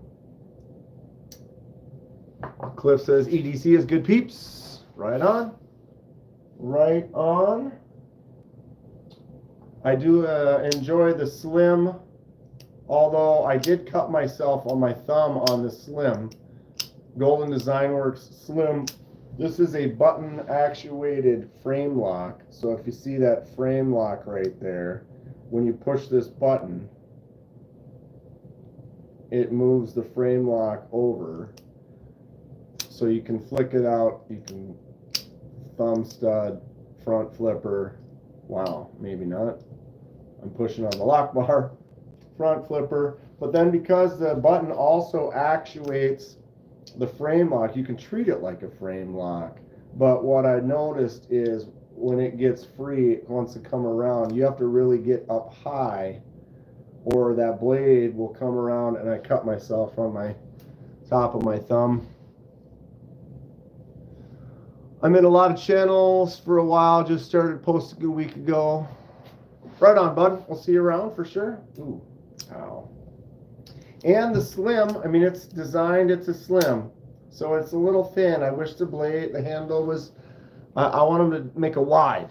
Cliff says EDC is good peeps. Right on. Right on. I do enjoy the slim, although I did cut myself on my thumb on the slim. Golden Design Works Slim. This is a button actuated frame lock. So if you see that frame lock right there, when you push this button, it moves the frame lock over. So you can flick it out, you can thumb stud, front flipper. Wow, maybe not. I'm pushing on the lock bar, front flipper. But then because the button also actuates the frame lock, you can treat it like a frame lock. But what I noticed is when it gets free, it wants to come around, you have to really get up high or that blade will come around, and I cut myself on my top of my thumb. I'm in a lot of channels for a while, just started posting a week ago. Right on, bud. We'll see you around for sure. Ooh, ow. And the slim, I mean, it's designed, it's a slim. So it's a little thin. I wish the handle was, I want them to make a wide.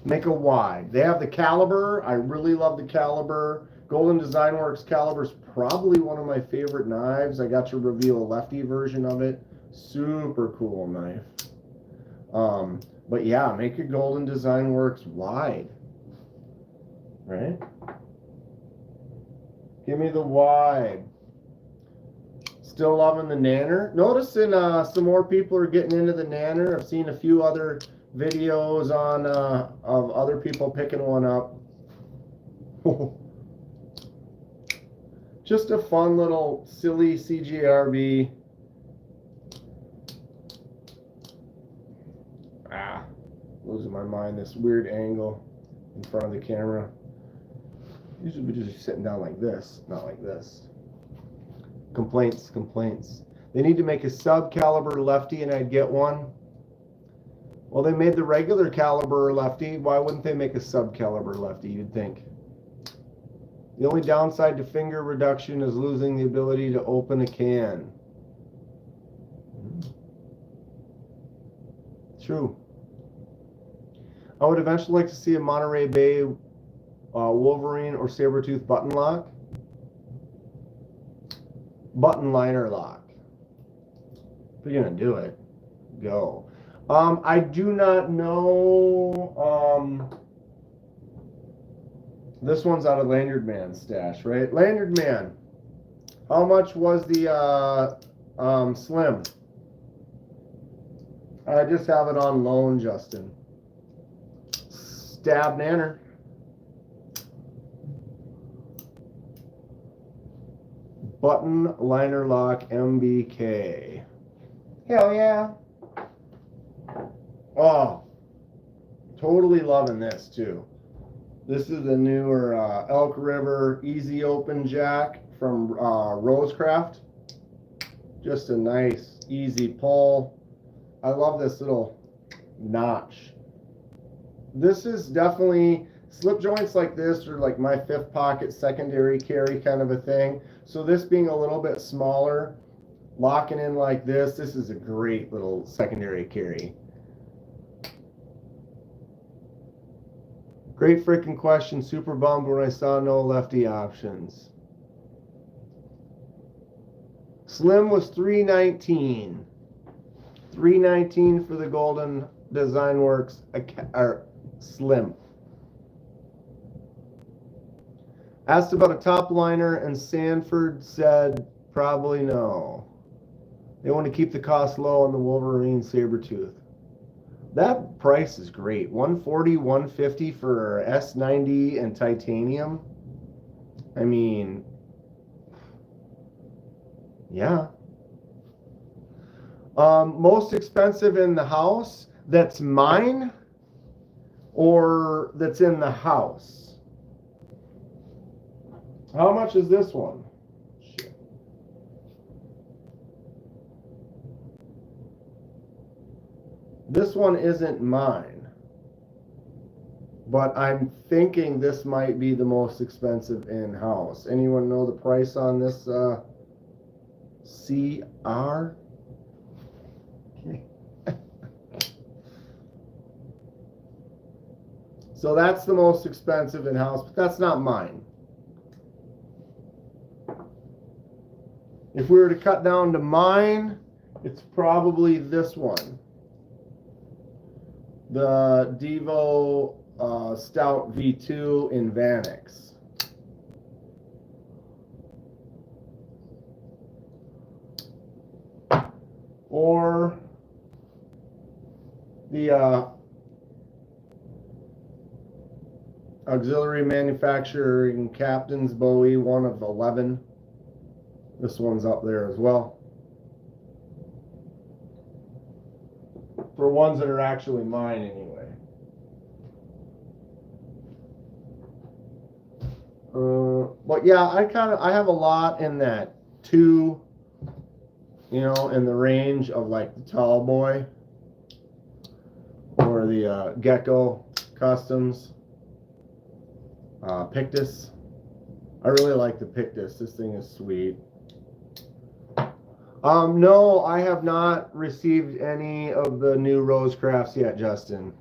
Make a wide. They have the caliber. I really love the caliber. Golden Design Works caliber is probably one of my favorite knives. I got to reveal a lefty version of it. Super cool knife. But yeah, make your Golden Design Works wide. Right? Give me the wide. Still loving the nanner. Noticing some more people are getting into the nanner. I've seen a few other videos on of other people picking one up. Just a fun little silly CGRB. Losing my mind. This weird angle in front of the camera. Usually we're just sitting down like this, not like this. Complaints. They need to make a sub-caliber lefty and I'd get one. Well, they made the regular caliber lefty. Why wouldn't they make a sub-caliber lefty, you'd think? The only downside to finger reduction is losing the ability to open a can. True. I would eventually like to see a Monterey Bay Wolverine or Sabertooth button lock. Button liner lock. If you're going to do it, go. I do not know. This one's out of Lanyard Man's stash, right? Lanyard Man. How much was the slim? I just have it on loan, Justin. Stab nanner. Button liner lock MBK. Hell yeah. Oh, totally loving this too. This is the newer Elk River Easy Open Jack from Rosecraft. Just a nice, easy pull. I love this little notch. This is definitely, slip joints like this are like my fifth pocket secondary carry kind of a thing. So this being a little bit smaller, locking in like this is a great little secondary carry. Great freaking question. Super bummed when I saw no lefty options. Slim was $319. $319 for the Golden Design Works Slim. Asked about a top liner and Sanford said probably no. They want to keep the cost low on the Wolverine Sabertooth. That price is great. 140, 150 for S90 and titanium. I mean, yeah. Most expensive in the house that's mine or that's in the house? How much is this one? Shit. This one isn't mine, but I'm thinking this might be the most expensive in-house. Anyone know the price on this CR? So that's the most expensive in-house, but that's not mine. If we were to cut down to mine, it's probably this one. The Devo Stout V2 in Vanix. Or the Auxiliary Manufacturing Captain's Bowie, one of 11. This one's up there as well. For ones that are actually mine anyway. But yeah, I have a lot in that 2, you know, in the range of like the Tall Boy or the Gecko Customs. Pictus. I really like the Pictus. This thing is sweet. No, I have not received any of the new Rosecrafts yet, Justin.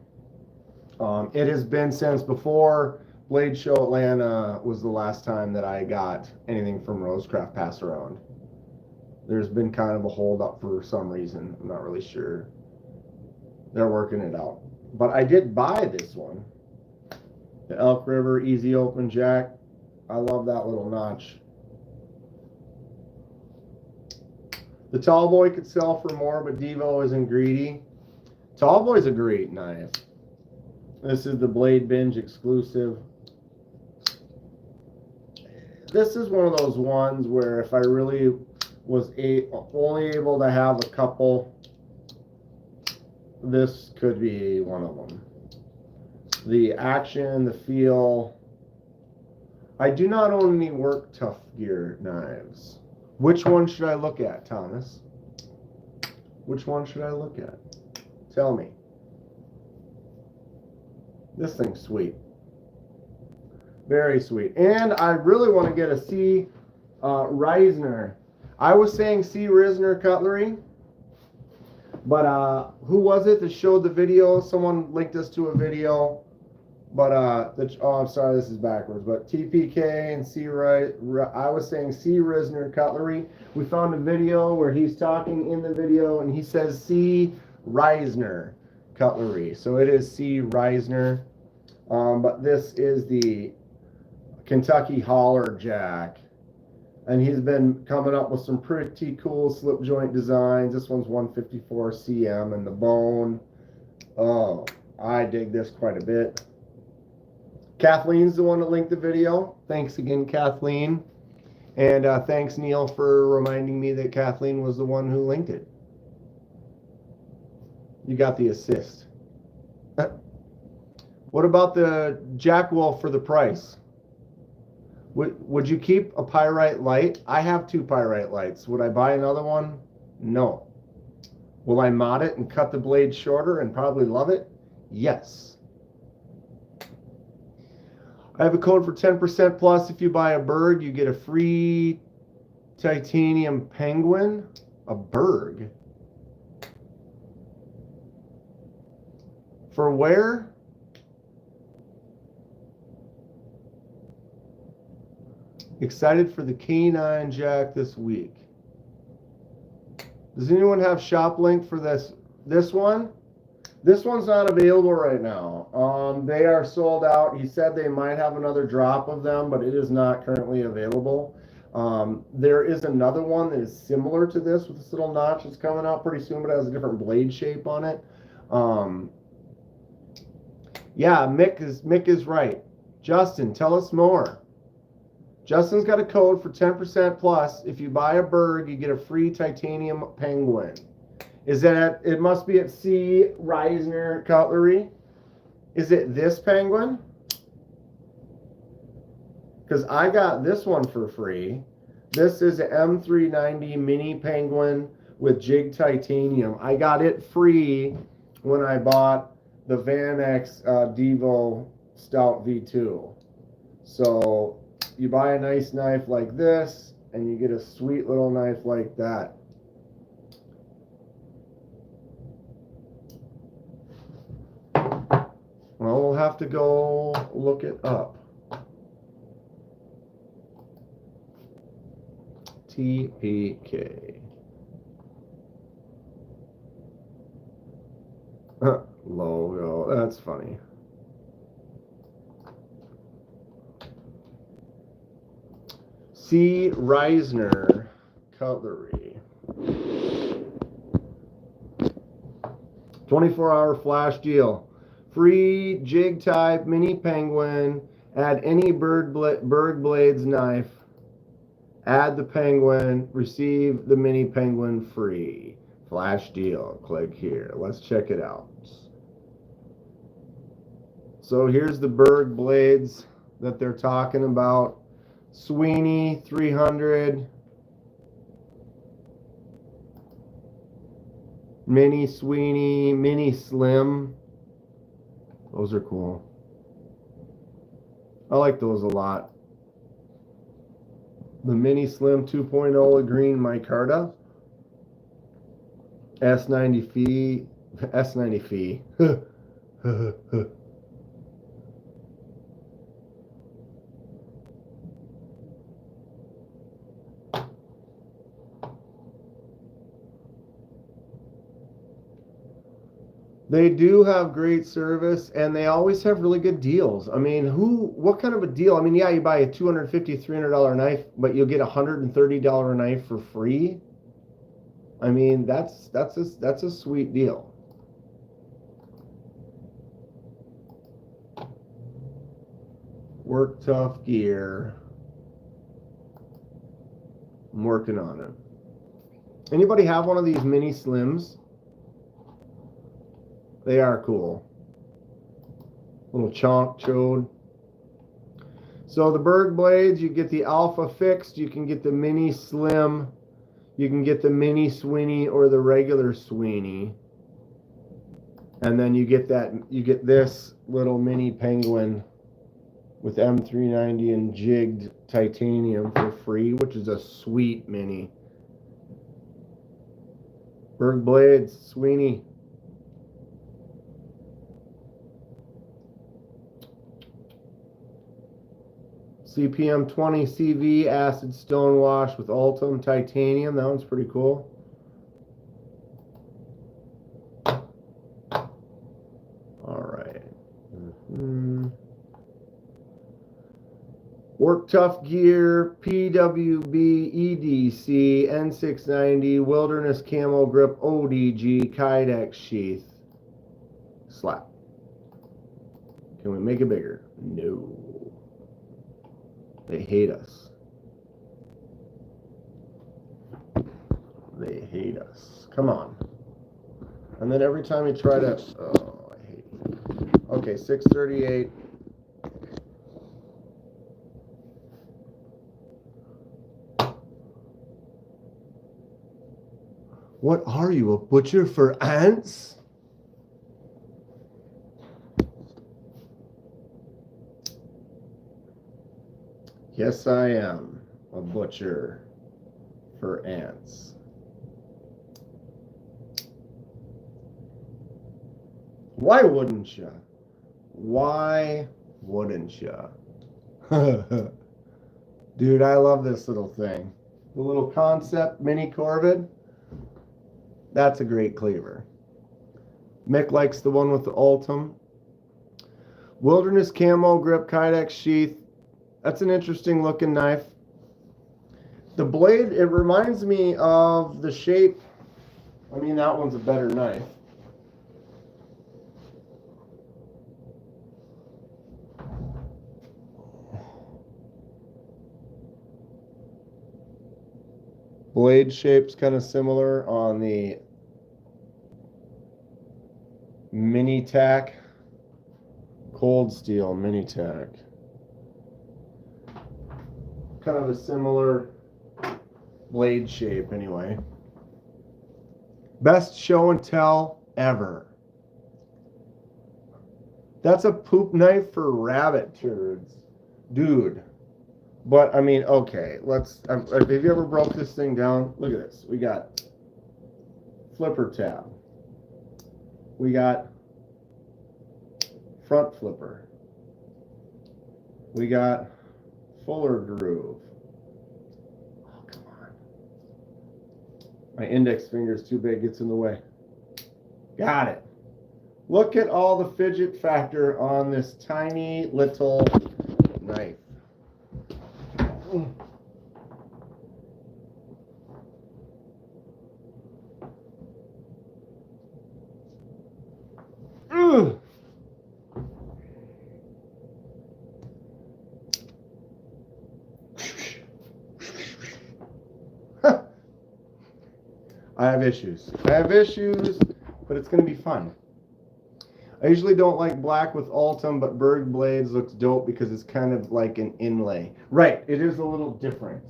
It has been since before Blade Show Atlanta was the last time that I got anything from Rosecraft Passaround. There's been kind of a hold up for some reason. I'm not really sure. They're working it out. But I did buy this one. The Elk River Easy Open Jack. I love that little notch. The Tall Boy could sell for more, but Devo isn't greedy. Tall Boy's a great knife. This is the Blade Binge exclusive. This is one of those ones where if I really was only able to have a couple, this could be one of them. The action, the feel. I do not own any Work Tough Gear knives. Which one should I look at, Thomas? Which one should I look at? Tell me. This thing's sweet. Very sweet. And I really want to get a C. Reisner. I was saying C. Reisner cutlery. But who was it that showed the video? Someone linked us to a video. But oh, I'm sorry, this is backwards. But TPK and C. I was saying C. Reisner cutlery. We found a video where he's talking in the video, and he says C. Reisner cutlery. So it is C. Reisner. But this is the Kentucky Holler Jack. And he's been coming up with some pretty cool slip joint designs. This one's 154 cm and the bone. Oh, I dig this quite a bit. Kathleen's the one that linked the video. Thanks again, Kathleen. And thanks, Neil, for reminding me that Kathleen was the one who linked it. You got the assist. What about the Jack Wolf for the price? Would you keep a pyrite light? I have 2 pyrite lights. Would I buy another one? No. Will I mod it and cut the blade shorter and probably love it? Yes. I have a code for 10% plus. If you buy a Berg, you get a free titanium penguin. A Berg? For where? Excited for the K9 Jack this week. Does anyone have shop link for this one? This one's not available right now. They are sold out. He said they might have another drop of them, but it is not currently available. There is another one that is similar to this with this little notch that's coming out pretty soon, but it has a different blade shape on it. Yeah, Mick is right. Justin, tell us more. Justin's got a code for 10% plus. If you buy a Berg, you get a free titanium penguin. Is that at, it must be at C. Reisner Cutlery? Is it this penguin? Because I got this one for free. This is an M390 mini penguin with jig titanium. I got it free when I bought the Van X Devo Stout V2. So you buy a nice knife like this, and you get a sweet little knife like that. Well, we'll have to go look it up. TPK. Logo. That's funny. C. Reisner Cutlery. 24-hour flash deal. Free jig type mini penguin. Add any Berg Blades knife. Add the penguin. Receive the mini penguin free. Flash deal. Click here. Let's check it out. So here's the Berg Blades that they're talking about. Sweeney 300. Mini Sweeney. Mini Slim. Those are cool. I like those a lot. The Mini Slim 2.0 green micarta. S90 fee. S90 fee. They do have great service, and they always have really good deals. I mean, what kind of a deal? I mean, yeah, you buy a $250, $300 knife, but you'll get a $130 knife for free. I mean, that's a sweet deal. Work Tough Gear. I'm working on it. Anybody have one of these mini slims? They are cool. Little chonk chode. So the Berg Blades, you get the Alpha fixed, you can get the mini slim, you can get the mini Sweeney or the regular Sweeney. And then you get this little mini penguin with M390 and jigged titanium for free, which is a sweet mini. Berg Blades, Sweeney. CPM 20 CV acid stonewash with Ultim titanium. That one's pretty cool. All right. Work Tough Gear, PWB, EDC, N690, Wilderness Camo Grip, ODG, Kydex Sheath. Slap. Can we make it bigger? No. They hate us. They hate us. Come on. And then every time you try to... Oh, I hate you. Okay, 638. What are you, a butcher for ants? Yes, I am a butcher for ants. Why wouldn't you? Why wouldn't you? Dude, I love this little thing. The little concept mini Corvid. That's a great cleaver. Mick likes the one with the Ultim. Wilderness Camo Grip Kydex Sheath. That's an interesting looking knife. The blade, it reminds me of the shape. I mean, that one's a better knife. Blade shape's kind of similar on the mini tack, cold steel mini tack. Kind of a similar blade shape anyway. Best show and tell ever. That's a poop knife for rabbit turds. Dude. But, I mean, okay. Let's... have you ever broke this thing down? Look at this. We got flipper tab. We got front flipper. We got fuller groove. Oh, come on. My index finger is too big. Gets in the way. Got it. Look at all the fidget factor on this tiny little knife. I have issues. But it's going to be fun. I usually don't like black with Ultim, but Berg Blades looks dope because it's kind of like an inlay. Right, it is a little different.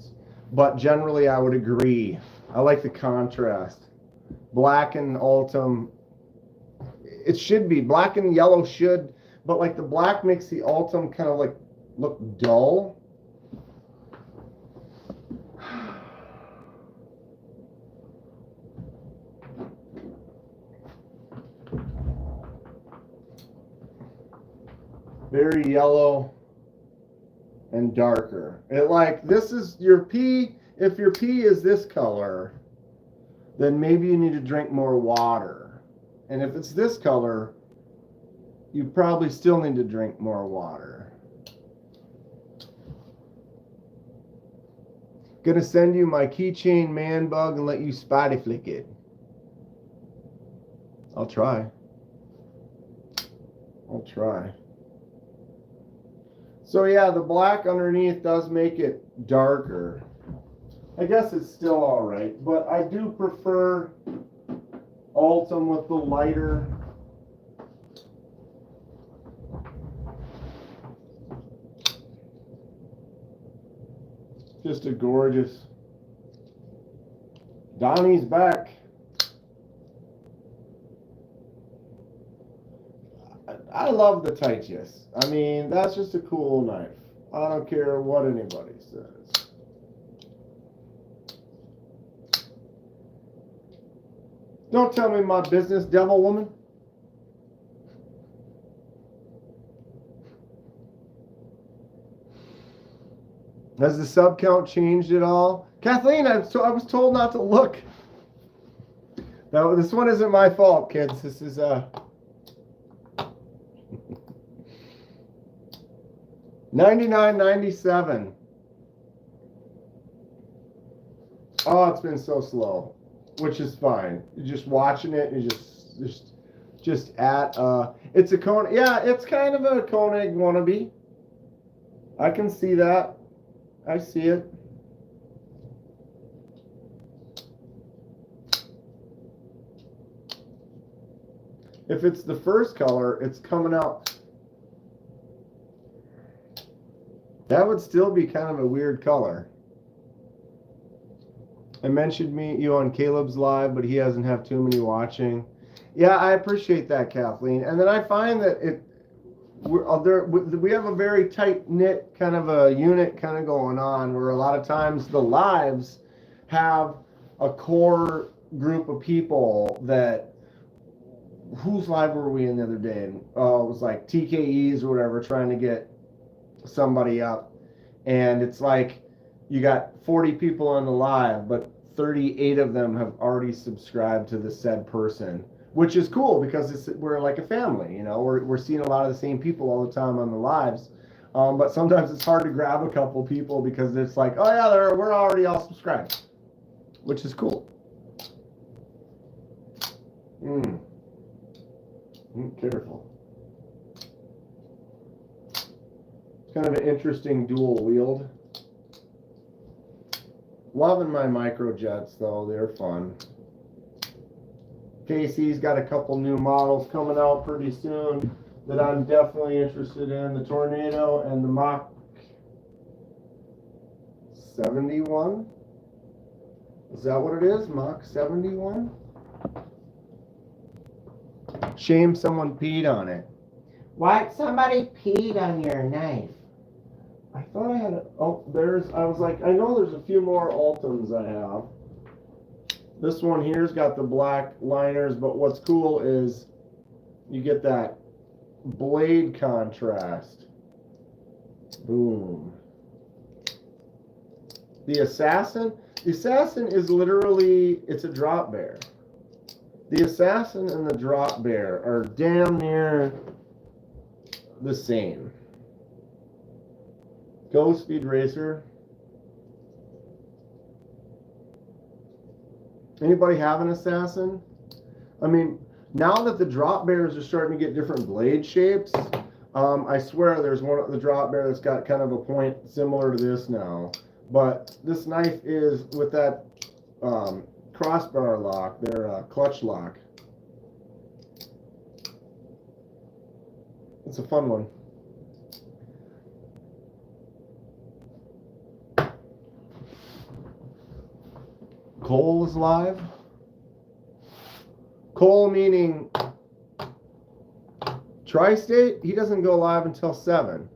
But generally, I would agree. I like the contrast. Black and Ultim, it should be. Black and yellow should, but like the black makes the Ultim kind of like look dull. Very yellow and darker. It like, this is your pee. If your pee is this color, then maybe you need to drink more water. And if it's this color, you probably still need to drink more water. Gonna send you my keychain man bug and let you spotty flick it. I'll try. So yeah, the black underneath does make it darker. I guess it's still alright, but I do prefer Ultim with the lighter. Just a gorgeous. Donnie's back. I love the Titus. I mean, that's just a cool knife. I don't care what anybody says. Don't tell me my business, devil woman. Has the sub count changed at all? Kathleen, I was told not to look. No, this one isn't my fault, kids. This is 99.97. Oh, it's been so slow, which is fine. You're just watching it, and you just at it's a Koenig. Yeah, it's kind of a Koenig wannabe. I can see that. I see it. If it's the first color, it's coming out. That would still be kind of a weird color. I mentioned you on Caleb's live, but he hasn't have too many watching. Yeah, I appreciate that, Kathleen. And then I find that we have a very tight-knit kind of a unit kind of going on, where a lot of times the lives have a core group of people that, whose live were we in the other day? And it was like TKEs or whatever, trying to get somebody up, and it's like you got 40 people on the live, but 38 of them have already subscribed to the said person, which is cool because we're like a family, you know. We're seeing a lot of the same people all the time on the lives, but sometimes it's hard to grab a couple people because it's like, oh yeah, we're already all subscribed, which is cool. Careful. Kind of an interesting dual wield. Loving my microjets though, they're fun. Casey's got a couple new models coming out pretty soon that I'm definitely interested in. The Tornado and the Mach 71. Is that what it is? Mach 71? Shame someone peed on it. Why? Somebody peed on your knife. I thought I had a, oh, I was like, I know there's a few more Ultims I have. This one here's got the black liners, but what's cool is you get that blade contrast. Boom. The Assassin is literally, it's a drop bear. The Assassin and the drop bear are damn near the same. Go Speed Racer. Anybody have an Assassin? I mean, now that the drop bears are starting to get different blade shapes, I swear there's one of the drop bear that's got kind of a point similar to this now. But this knife is with that crossbar lock, their clutch lock. It's a fun one. Cole is live. Cole meaning Tri-State, he doesn't go live until 7.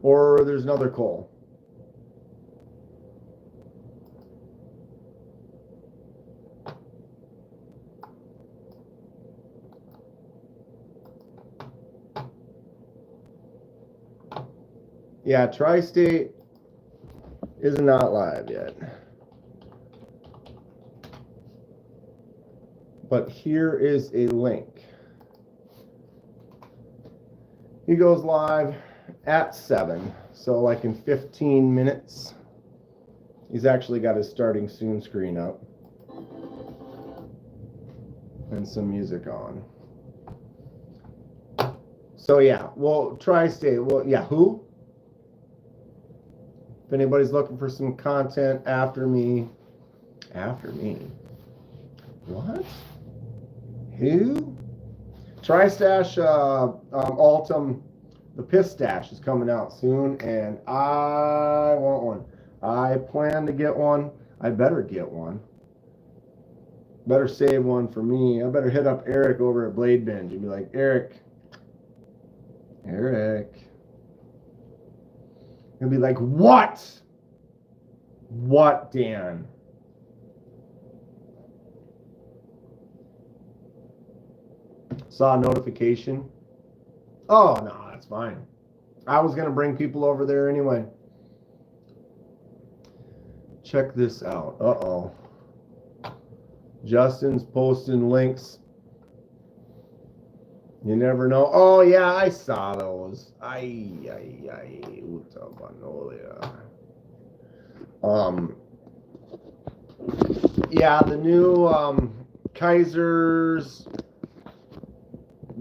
Or there's another Cole. Yeah, Tri-State is not live yet. But here is a link. He goes live at 7, so like in 15 minutes. He's actually got his starting soon screen up. And some music on. So yeah, well, Tri-State, well, yeah, who? If anybody's looking for some content after me. What? Who? Tri-Stash Altum, the Pistache is coming out soon, and I want one. I plan to get one. I better get one. Better save one for me. I better hit up Eric over at Blade Binge and be like, Eric. He'll be like, what? What, Dan? Saw a notification. Oh, no, that's fine. I was going to bring people over there anyway. Check this out. Uh-oh. Justin's posting links. You never know. Oh, yeah, I saw those. Yeah, the new Kaiser's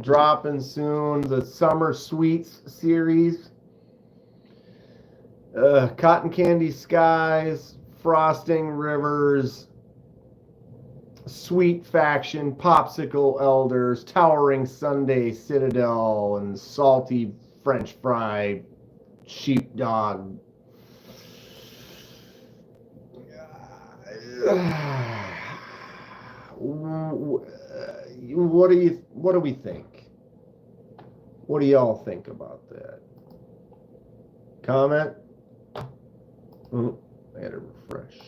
dropping soon. The Summer Sweets series. Cotton Candy Skies, Frosting Rivers, Sweet Faction, Popsicle Elders, Towering Sunday Citadel, and Salty French Fry Sheepdog. What do we think? What do y'all think about that? Comment? I had to refresh.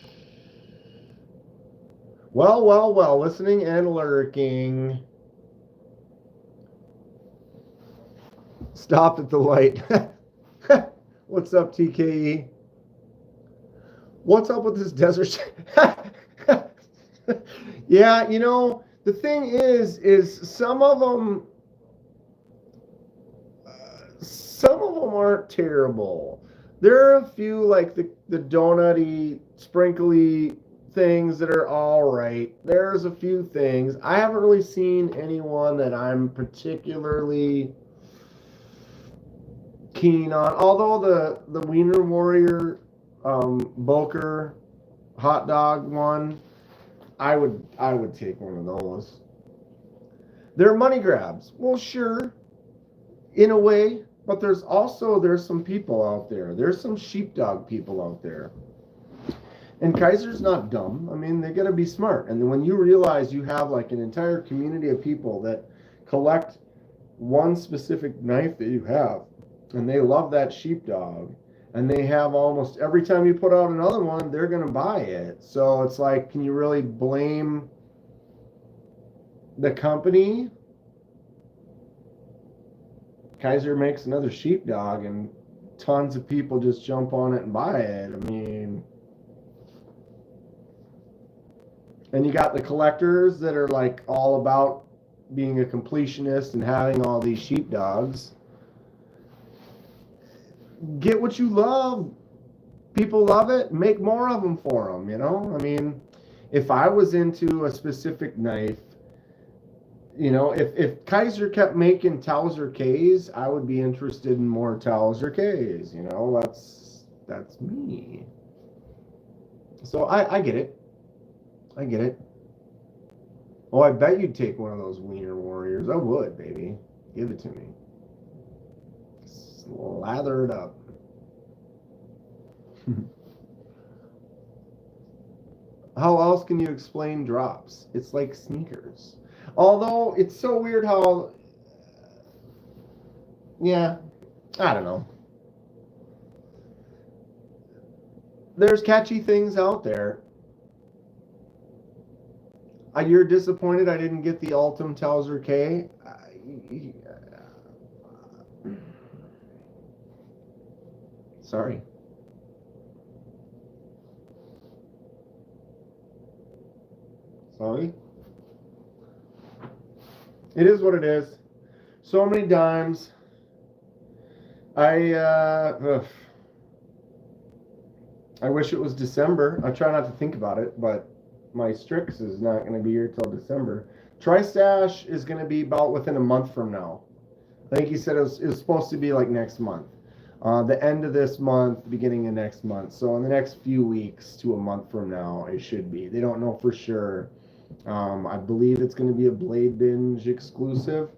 Well, listening and lurking. Stopped at the light. What's up, TKE? What's up with this desert? Yeah, you know, the thing is some of them aren't terrible. There are a few like the donutty, sprinkly things that are all right. There's a few things. I haven't really seen anyone that I'm particularly keen on. Although the Wiener Warrior Boker hot dog one, I would take one of those. They're money grabs. Well, sure, in a way, but there's some people out there. There's some sheepdog people out there. And Kaiser's not dumb. I mean, they got to be smart. And when you realize you have like an entire community of people that collect one specific knife that you have, and they love that sheepdog, and they have almost every time you put out another one, they're going to buy it. So it's like, can you really blame the company? Kaiser makes another sheepdog, and tons of people just jump on it and buy it. I mean, and you got the collectors that are like all about being a completionist and having all these sheepdogs. Get what you love. People love it. Make more of them for them, you know? I mean, if I was into a specific knife, you know, if Kaiser kept making Towser Ks, I would be interested in more Towser Ks, you know? That's me. So I get it. I get it. Oh, I bet you'd take one of those Wiener Warriors. I would, baby. Give it to me. Slather it up. How else can you explain drops? It's like sneakers. Although, it's so weird how... Yeah, I don't know. There's catchy things out there. You're disappointed I didn't get the Ultim Towser K? Sorry. Sorry. It is what it is. So many dimes. I wish it was December. I try not to think about it, but my Strix is not going to be here till December. Tri-Stash is going to be about within a month from now. I think he said it was supposed to be like next month. The end of this month, beginning of next month. So in the next few weeks to a month from now, it should be. They don't know for sure. I believe it's going to be a Blade Binge exclusive.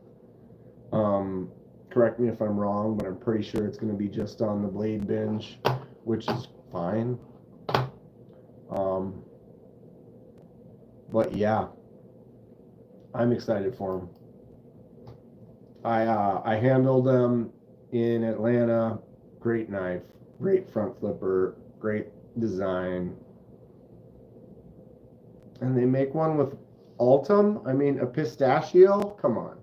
Correct me if I'm wrong, but I'm pretty sure it's going to be just on the Blade Binge, which is fine. But yeah, I'm excited for them. I handled them in Atlanta. Great knife, great front flipper, great design. And they make one with Ultim. I mean, a pistachio. Come on.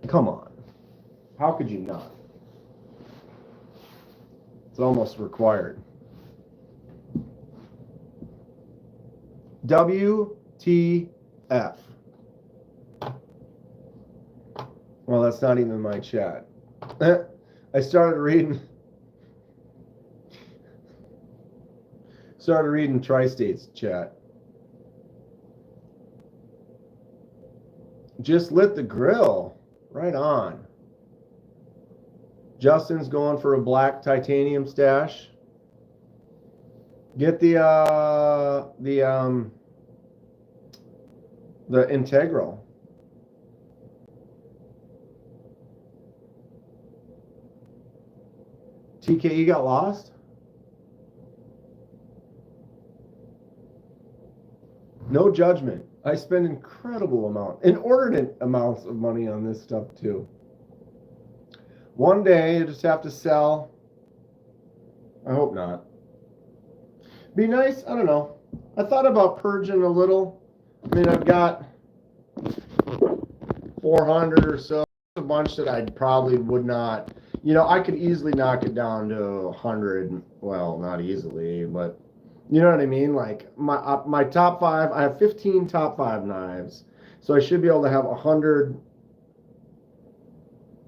Come on. How could you not? It's almost required. WTF. Well, that's not even my chat. I started reading Tri-State's chat. Just lit the grill. Right on. Justin's going for a black titanium stash. Get the integral. TKE got lost? No judgment. I spend inordinate amounts of money on this stuff too. One day you just have to sell. I hope not. Be nice, I don't know. I thought about purging a little. I mean, I've got 400 or so. A bunch that I probably would not. You know, I could easily knock it down to 100. Well, not easily, but you know what I mean? Like my top 5, I have 15 top 5 knives. So I should be able to have 100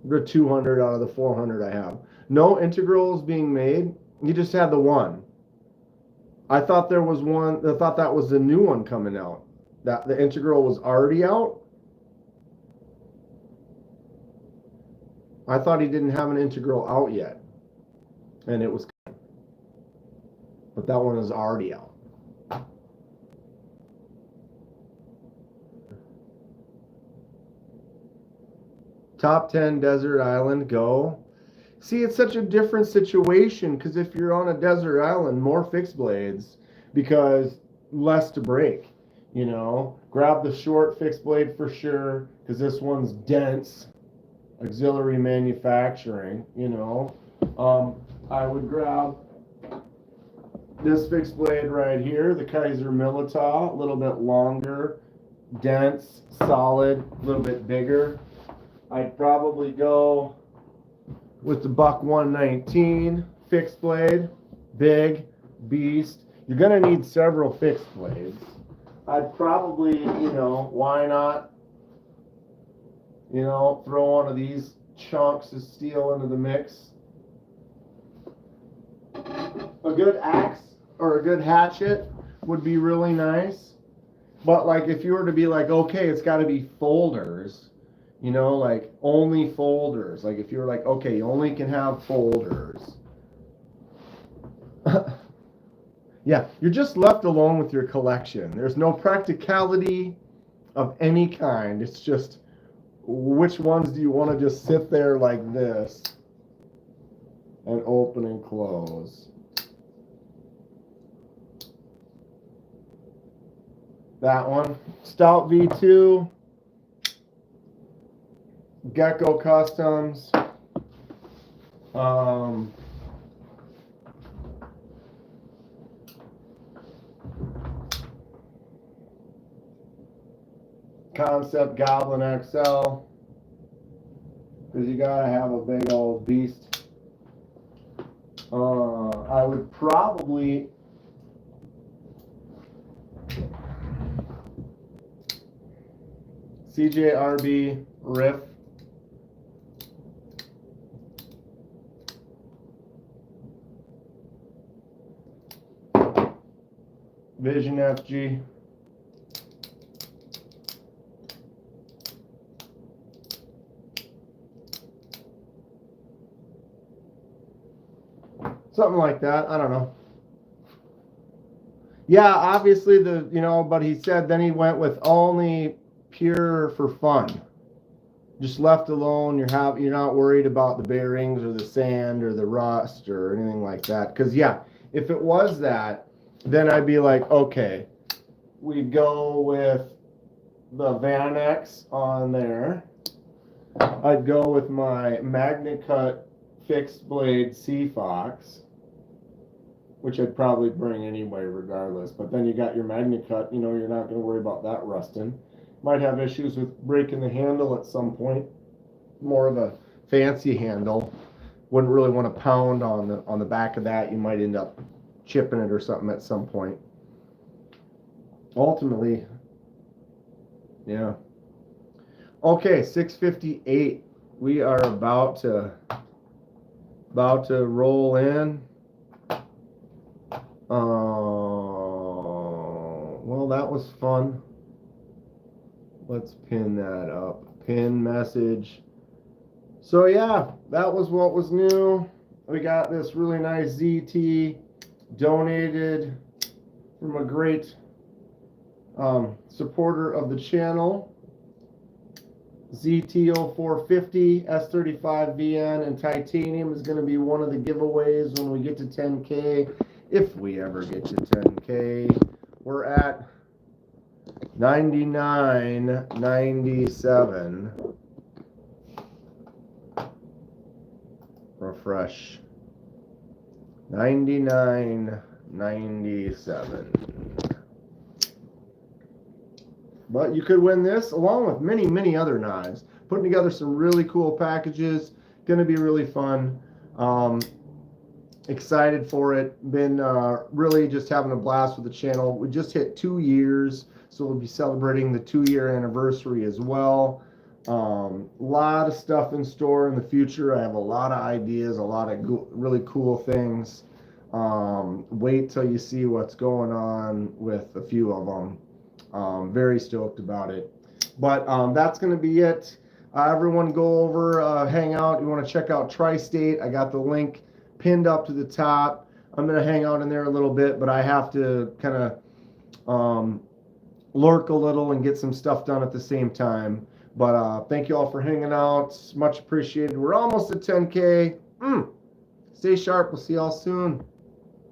or 200 out of the 400 I have. No integrals being made. You just had the one. I thought there was one. I thought that was the new one coming out. That the integral was already out. I thought he didn't have an integral out yet. and it was, but that one is already out. Top 10 desert island, go. See, it's such a different situation because if you're on a desert island, more fixed blades because less to break. You know, grab the short fixed blade for sure because this one's dense. Auxiliary manufacturing, you know. I would grab this fixed blade right here, the Kaiser Milita, a little bit longer, dense, solid, a little bit bigger. I'd probably go with the Buck 119 fixed blade, big, beast. You're gonna need several fixed blades. I'd probably, you know, why not, you know, throw one of these chunks of steel into the mix. A good axe or a good hatchet would be really nice. But like if you were to be like, okay, it's got to be folders, you know, like only folders. Like if you were like, okay, you only can have folders. Yeah, you're just left alone with your collection. There's no practicality of any kind. It's just, which ones do you want to just sit there like this and open and close? That one, Stout V2, Gecko Customs, Concept Goblin XL, because you gotta have a big old beast. I would probably CJRB Riff. Vision FG. Something like that. I don't know. Yeah, obviously but he said then he went with only pure for fun. Just left alone, you're not worried about the bearings or the sand or the rust or anything like that. Because yeah, if it was that, then I'd be like, okay, we go with the Vanex on there. I'd go with my MagnaCut fixed blade Seafox, which I'd probably bring anyway regardless. But then you got your MagnaCut, you're not going to worry about that rusting. Might have issues with breaking the handle at some point. More of a fancy handle. Wouldn't really want to pound on the back of that. You might end up chipping it or something at some point. Ultimately, yeah. Okay, 6:58. We are about to roll in. Well, that was fun. Let's pin that up. Pin message. So yeah, that was what was new. We got this really nice ZT donated from a great supporter of the channel. ZT0450 S35 VN and titanium is going to be one of the giveaways when we get to 10K. If we ever get to 10K. We're at 99.97. Refresh. 99.97. But you could win this along with many, many other knives. Putting together some really cool packages. Going to be really fun. Excited for it. Been really just having a blast with the channel. We just hit 2 years, so we'll be celebrating the 2-year anniversary as well. A lot of stuff in store in the future. I have a lot of ideas, a lot of really cool things. Wait till you see what's going on with a few of them. Very stoked about it. But that's going to be it. Everyone go over, hang out. You want to check out Tri-State. I got the link pinned up to the top. I'm going to hang out in there a little bit, but I have to kind of lurk a little and get some stuff done at the same time. But thank you all for hanging out. It's much appreciated. We're almost at 10K. Stay sharp. We'll see y'all soon.